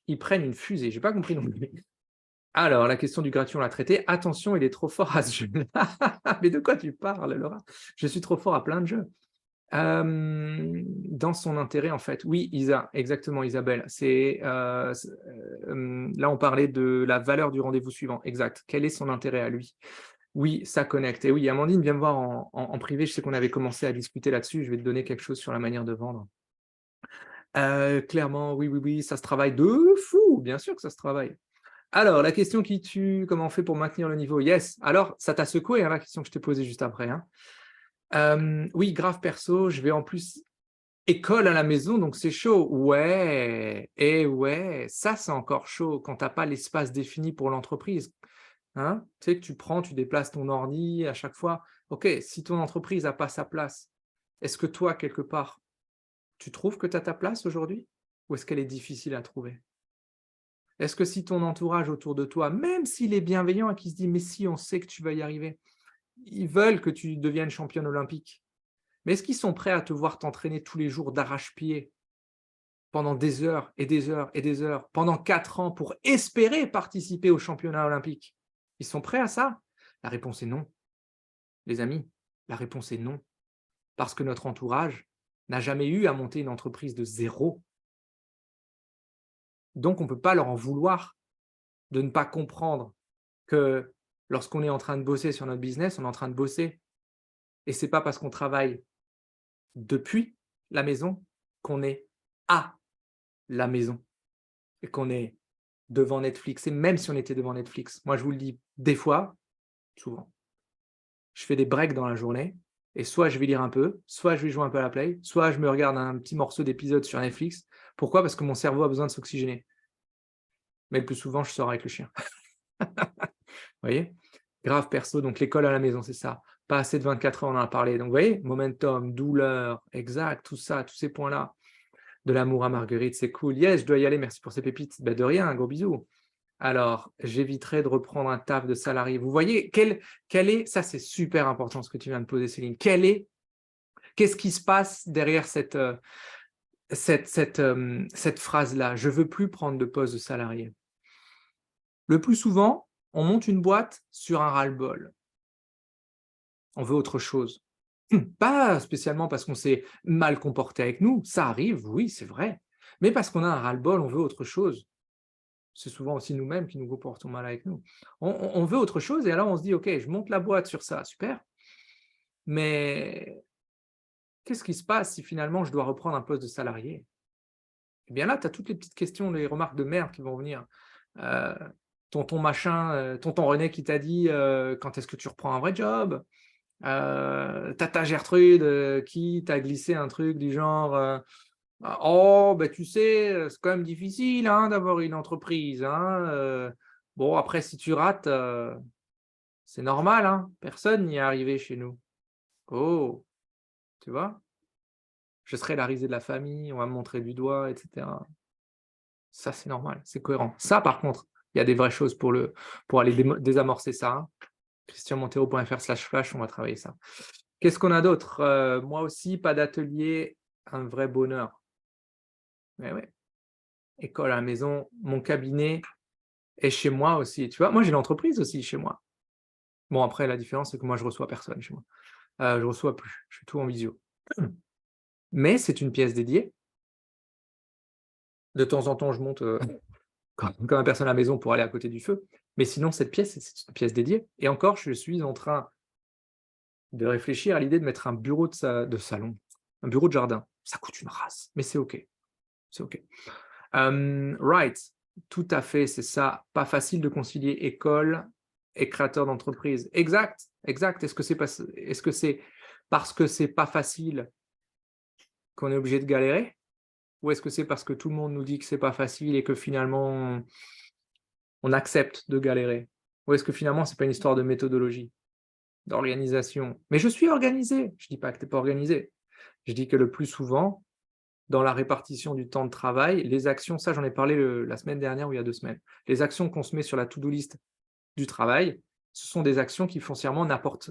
[SPEAKER 1] ils prennent une fusée. J'ai pas compris non plus. Alors, la question du gratuit, on l'a traitée. Attention, il est trop fort à ce jeu. Mais de quoi tu parles, Laura? Je suis trop fort à plein de jeux. Dans son intérêt, en fait. Oui, exactement, Isabelle. Là, on parlait de la valeur du rendez-vous suivant. Exact. Quel est son intérêt à lui? Oui, ça connecte. Et oui, Amandine, viens me voir en privé. Je sais qu'on avait commencé à discuter là-dessus. Je vais te donner quelque chose sur la manière de vendre. Clairement, oui, ça se travaille de fou. Bien sûr que ça se travaille. Alors, la question qui tue, comment on fait pour maintenir le niveau? Yes. Alors, ça t'a secoué, hein, la question que je t'ai posée juste après. Hein. Oui, grave perso, je vais en plus école à la maison, donc c'est chaud. Ouais, et ouais, ça c'est encore chaud quand tu n'as pas l'espace défini pour l'entreprise. Hein? Tu sais que tu déplaces ton ordi à chaque fois. Ok, si ton entreprise n'a pas sa place, est-ce que toi, quelque part, tu trouves que tu as ta place aujourd'hui? Ou est-ce qu'elle est difficile à trouver? Est-ce que si ton entourage autour de toi, même s'il est bienveillant et qu'il se dit mais si on sait que tu vas y arriver, ils veulent que tu deviennes championne olympique, mais est-ce qu'ils sont prêts à te voir t'entraîner tous les jours d'arrache-pied pendant des heures et des heures et des heures, pendant 4 ans pour espérer participer au championnat olympique? Ils sont prêts à ça? La réponse est non. Les amis, la réponse est non. Parce que notre entourage n'a jamais eu à monter une entreprise de zéro. Donc, on ne peut pas leur en vouloir de ne pas comprendre que lorsqu'on est en train de bosser sur notre business, on est en train de bosser. Et ce n'est pas parce qu'on travaille depuis la maison qu'on est à la maison et qu'on est devant Netflix. Et même si on était devant Netflix, moi je vous le dis des fois, souvent, je fais des breaks dans la journée et soit je vais lire un peu, soit je vais jouer un peu à la play, soit je me regarde un petit morceau d'épisode sur Netflix. Pourquoi? Parce que mon cerveau a besoin de s'oxygéner. Mais le plus souvent, je sors avec le chien. Vous voyez? Grave perso, donc l'école à la maison, c'est ça. Pas assez de 24 heures, on en a parlé. Donc, vous voyez, momentum, douleur, exact, tout ça, tous ces points-là. De l'amour à Marguerite, c'est cool. Yes, je dois y aller, merci pour ces pépites. Ben de rien, un gros bisou. Alors, j'éviterai de reprendre un taf de salarié. Vous voyez, quel est, ça c'est super important ce que tu viens de poser, Céline. Qu'est-ce qui se passe derrière cette phrase-là? Je ne veux plus prendre de poste de salarié. Le plus souvent, on monte une boîte sur un ras-le-bol. On veut autre chose. Pas spécialement parce qu'on s'est mal comporté avec nous, ça arrive, oui, c'est vrai. Mais parce qu'on a un ras-le-bol, on veut autre chose. C'est souvent aussi nous-mêmes qui nous comportons mal avec nous. On veut autre chose et alors on se dit, OK, je monte la boîte sur ça, super. Mais qu'est-ce qui se passe si finalement je dois reprendre un poste de salarié? Eh bien là, tu as toutes les petites questions, les remarques de merde qui vont venir. Tonton machin, tonton René qui t'a dit quand est-ce que tu reprends un vrai job? Tata Gertrude qui t'a glissé un truc du genre oh, ben tu sais, c'est quand même difficile hein, d'avoir une entreprise. Hein, bon, après, si tu rates, c'est normal, hein, personne n'y est arrivé chez nous. Oh, tu vois? Je serai la risée de la famille, on va me montrer du doigt, etc. Ça, c'est normal, c'est cohérent. Ça, par contre, il y a des vraies choses pour aller désamorcer ça. Hein. christianmontero.fr/flash, on va travailler ça. Qu'est-ce qu'on a d'autre? Moi aussi, pas d'atelier, un vrai bonheur. Mais ouais, école à la maison, mon cabinet est chez moi aussi. Tu vois, moi, j'ai l'entreprise aussi chez moi. Bon, après, la différence, c'est que moi, je reçois personne chez moi. Je reçois plus, je fais tout en visio. Mais c'est une pièce dédiée. De temps en temps, je monte, comme un personne à la maison pour aller à côté du feu. Mais sinon, cette pièce, c'est une pièce dédiée. Et encore, je suis en train de réfléchir à l'idée de mettre un bureau de salon, un bureau de jardin. Ça coûte une race, mais c'est OK, c'est OK. Right, tout à fait, c'est ça. Pas facile de concilier école et créateur d'entreprise. Exact, exact. Est-ce que c'est parce que c'est pas facile qu'on est obligé de galérer? Ou est-ce que c'est parce que tout le monde nous dit que c'est pas facile et que finalement on accepte de galérer? Ou est-ce que finalement c'est pas une histoire de méthodologie, d'organisation? Mais je suis organisé, je dis pas que tu es pas organisé. Je dis que le plus souvent, dans la répartition du temps de travail, les actions, ça j'en ai parlé la semaine dernière ou il y a 2 semaines. Les actions qu'on se met sur la to-do list du travail, ce sont des actions qui foncièrement n'apportent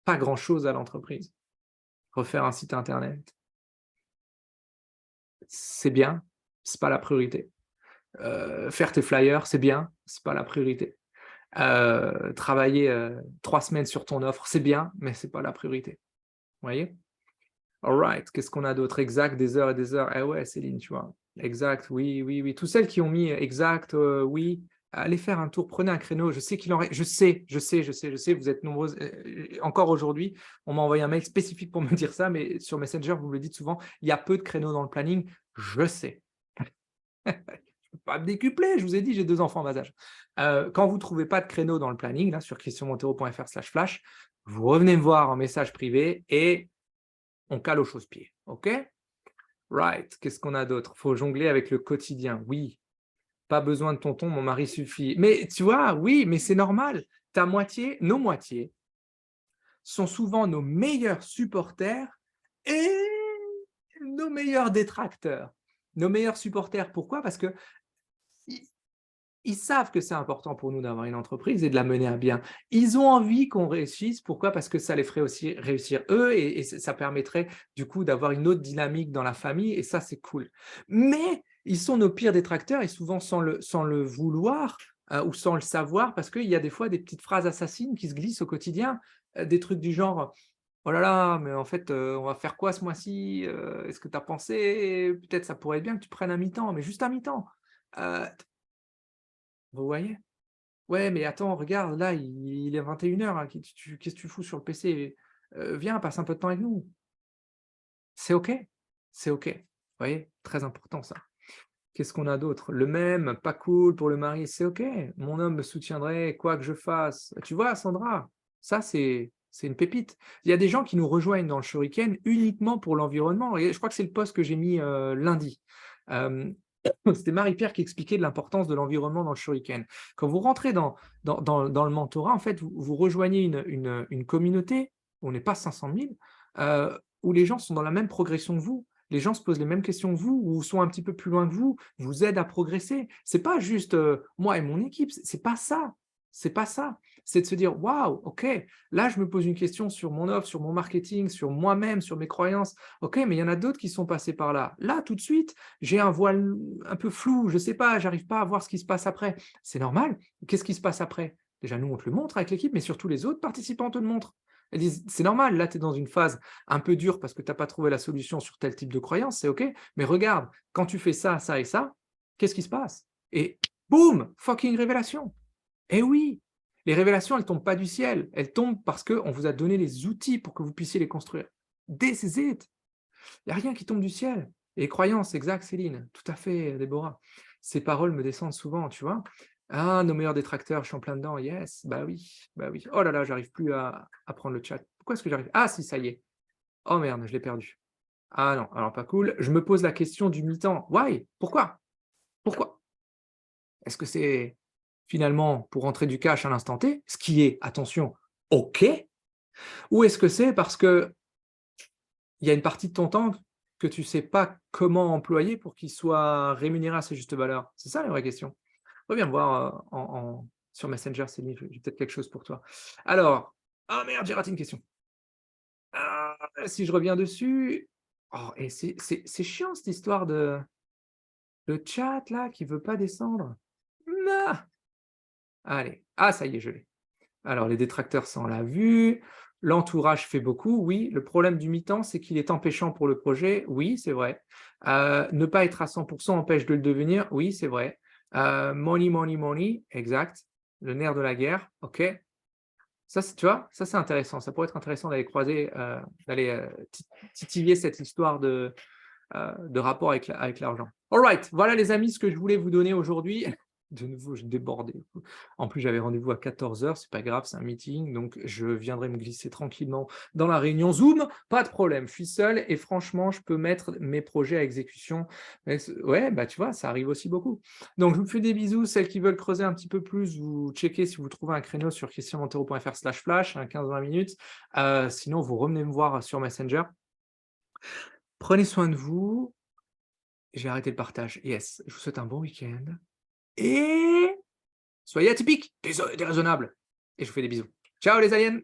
[SPEAKER 1] pas grand-chose à l'entreprise. Refaire un site internet, c'est bien, c'est pas la priorité. Faire tes flyers, c'est bien, c'est pas la priorité. Travailler, 3 semaines sur ton offre, c'est bien, mais c'est pas la priorité. Vous voyez? Alright, qu'est-ce qu'on a d'autre? Exact, des heures et des heures. Eh ouais, Céline, tu vois? Exact, oui, oui, oui. Toutes celles qui ont mis exact, oui, allez faire un tour, prenez un créneau. Je sais qu'il en reste, je sais, vous êtes nombreuses. Encore aujourd'hui, on m'a envoyé un mail spécifique pour me dire ça, mais sur Messenger, vous me le dites souvent, il y a peu de créneaux dans le planning. Je sais. Je peux pas me décupler, je vous ai dit, j'ai 2 enfants en bas âge. Quand vous ne trouvez pas de créneau dans le planning, là, sur christianmontero.fr/flash, vous revenez me voir en message privé et on cale au chausse-pied. OK? Right. Qu'est-ce qu'on a d'autre? Faut jongler avec le quotidien. Oui, pas besoin de tonton, mon mari suffit. Mais tu vois, oui, mais c'est normal. Ta moitié, nos moitiés sont souvent nos meilleurs supporters et nos meilleurs détracteurs. Nos meilleurs supporters, pourquoi? Parce que ils savent que c'est important pour nous d'avoir une entreprise et de la mener à bien. Ils ont envie qu'on réussisse. Pourquoi? Parce que ça les ferait aussi réussir eux et ça permettrait du coup d'avoir une autre dynamique dans la famille et ça, c'est cool. Mais ils sont nos pires détracteurs et souvent sans le vouloir ou sans le savoir parce qu'il y a des fois des petites phrases assassines qui se glissent au quotidien, des trucs du genre: «Oh là là, mais en fait, on va faire quoi ce mois-ci? Est-ce que tu as pensé? Peut-être ça pourrait être bien que tu prennes un mi-temps, mais juste un mi-temps». Heu, vous voyez? Ouais, mais attends, regarde, là, il est 21h, hein, qu'est-ce que tu fous sur le PC? Viens, passe un peu de temps avec nous. C'est OK, c'est OK. Vous voyez? Très important ça. Qu'est-ce qu'on a d'autre? Le même, pas cool pour le mari, c'est OK. Mon homme me soutiendrait quoi que je fasse. Tu vois, Sandra? Ça, c'est une pépite. Il y a des gens qui nous rejoignent dans le Shuriken uniquement pour l'environnement et je crois que c'est le post que j'ai mis, lundi. Hem, C'était Marie-Pierre qui expliquait de l'importance de l'environnement dans le Shuriken. Quand vous rentrez dans le mentorat, en fait, vous rejoignez une communauté, on n'est pas 500 000, où les gens sont dans la même progression que vous. Les gens se posent les mêmes questions que vous ou sont un petit peu plus loin que vous aident à progresser. C'est pas juste, moi et mon équipe, c'est pas ça. C'est pas ça. C'est de se dire: «Waouh, OK, là je me pose une question sur mon offre, sur mon marketing, sur moi-même, sur mes croyances. OK, mais il y en a d'autres qui sont passés par là. Là, tout de suite, j'ai un voile un peu flou, je sais pas, j'arrive pas à voir ce qui se passe après». C'est normal. Qu'est-ce qui se passe après? Déjà nous, on te le montre avec l'équipe, mais surtout les autres participants te le montrent. Elles disent: «C'est normal, là tu es dans une phase un peu dure parce que tu as pas trouvé la solution sur tel type de croyance, c'est OK, mais regarde, quand tu fais ça, ça et ça, qu'est-ce qui se passe?» Et boum! Fucking révélation. Eh oui! Les révélations, elles tombent pas du ciel, elles tombent parce qu'on vous a donné les outils pour que vous puissiez les construire. This is it! Il y a rien qui tombe du ciel. Les croyances, exact Céline, tout à fait Déborah. Ces paroles me descendent souvent, tu vois? Ah, nos meilleurs détracteurs, je suis en plein dedans, yes, bah oui, bah oui. Oh là là, j'arrive plus à prendre le chat. Pourquoi est-ce que j'arrive ah si, ça y est. Oh merde, je l'ai perdu. Ah non, alors pas cool. Je me pose la question du mi-temps. Why? Pourquoi? Pourquoi? Est-ce que c'est finalement pour rentrer du cash à l'instant T, ce qui est, attention, OK, ou est-ce que c'est parce qu'il y a une partie de ton temps que tu ne sais pas comment employer pour qu'il soit rémunéré à sa juste valeur? C'est ça la vraie question. Reviens me voir, sur Messenger, Céline, j'ai peut-être quelque chose pour toi. Alors, ah merde, j'ai raté une question. Ah, si je reviens dessus, oh et c'est chiant cette histoire de Le chat, là, qui ne veut pas descendre. Non. Allez. Ah, ça y est, je l'ai. Alors, les détracteurs, ça on l'a vu. L'entourage fait beaucoup, oui. Le problème du mi-temps, c'est qu'il est empêchant pour le projet, oui, c'est vrai. Ne pas être à 100% empêche de le devenir, oui, c'est vrai. Money, money, money, exact. Le nerf de la guerre, ok. Ça, tu vois, ça c'est intéressant. Ça pourrait être intéressant d'aller croiser, d'aller titiller cette histoire de rapport avec l'argent. All right, voilà les amis ce que je voulais vous donner aujourd'hui. De nouveau, je débordais. En plus, j'avais rendez-vous à 14h, c'est pas grave, c'est un meeting, donc je viendrai me glisser tranquillement dans la réunion Zoom, pas de problème, je suis seul et franchement, je peux mettre mes projets à exécution. Ouais, bah tu vois, ça arrive aussi beaucoup. Donc, je vous fais des bisous. Celles qui veulent creuser un petit peu plus, vous checkez si vous trouvez un créneau sur christianmontero.fr/flash, 15-20 minutes. Sinon, vous revenez me voir sur Messenger. Prenez soin de vous. J'ai arrêté le partage. Yes, je vous souhaite un bon week-end. Et soyez atypiques, déraisonnables. Et je vous fais des bisous. Ciao les aliens!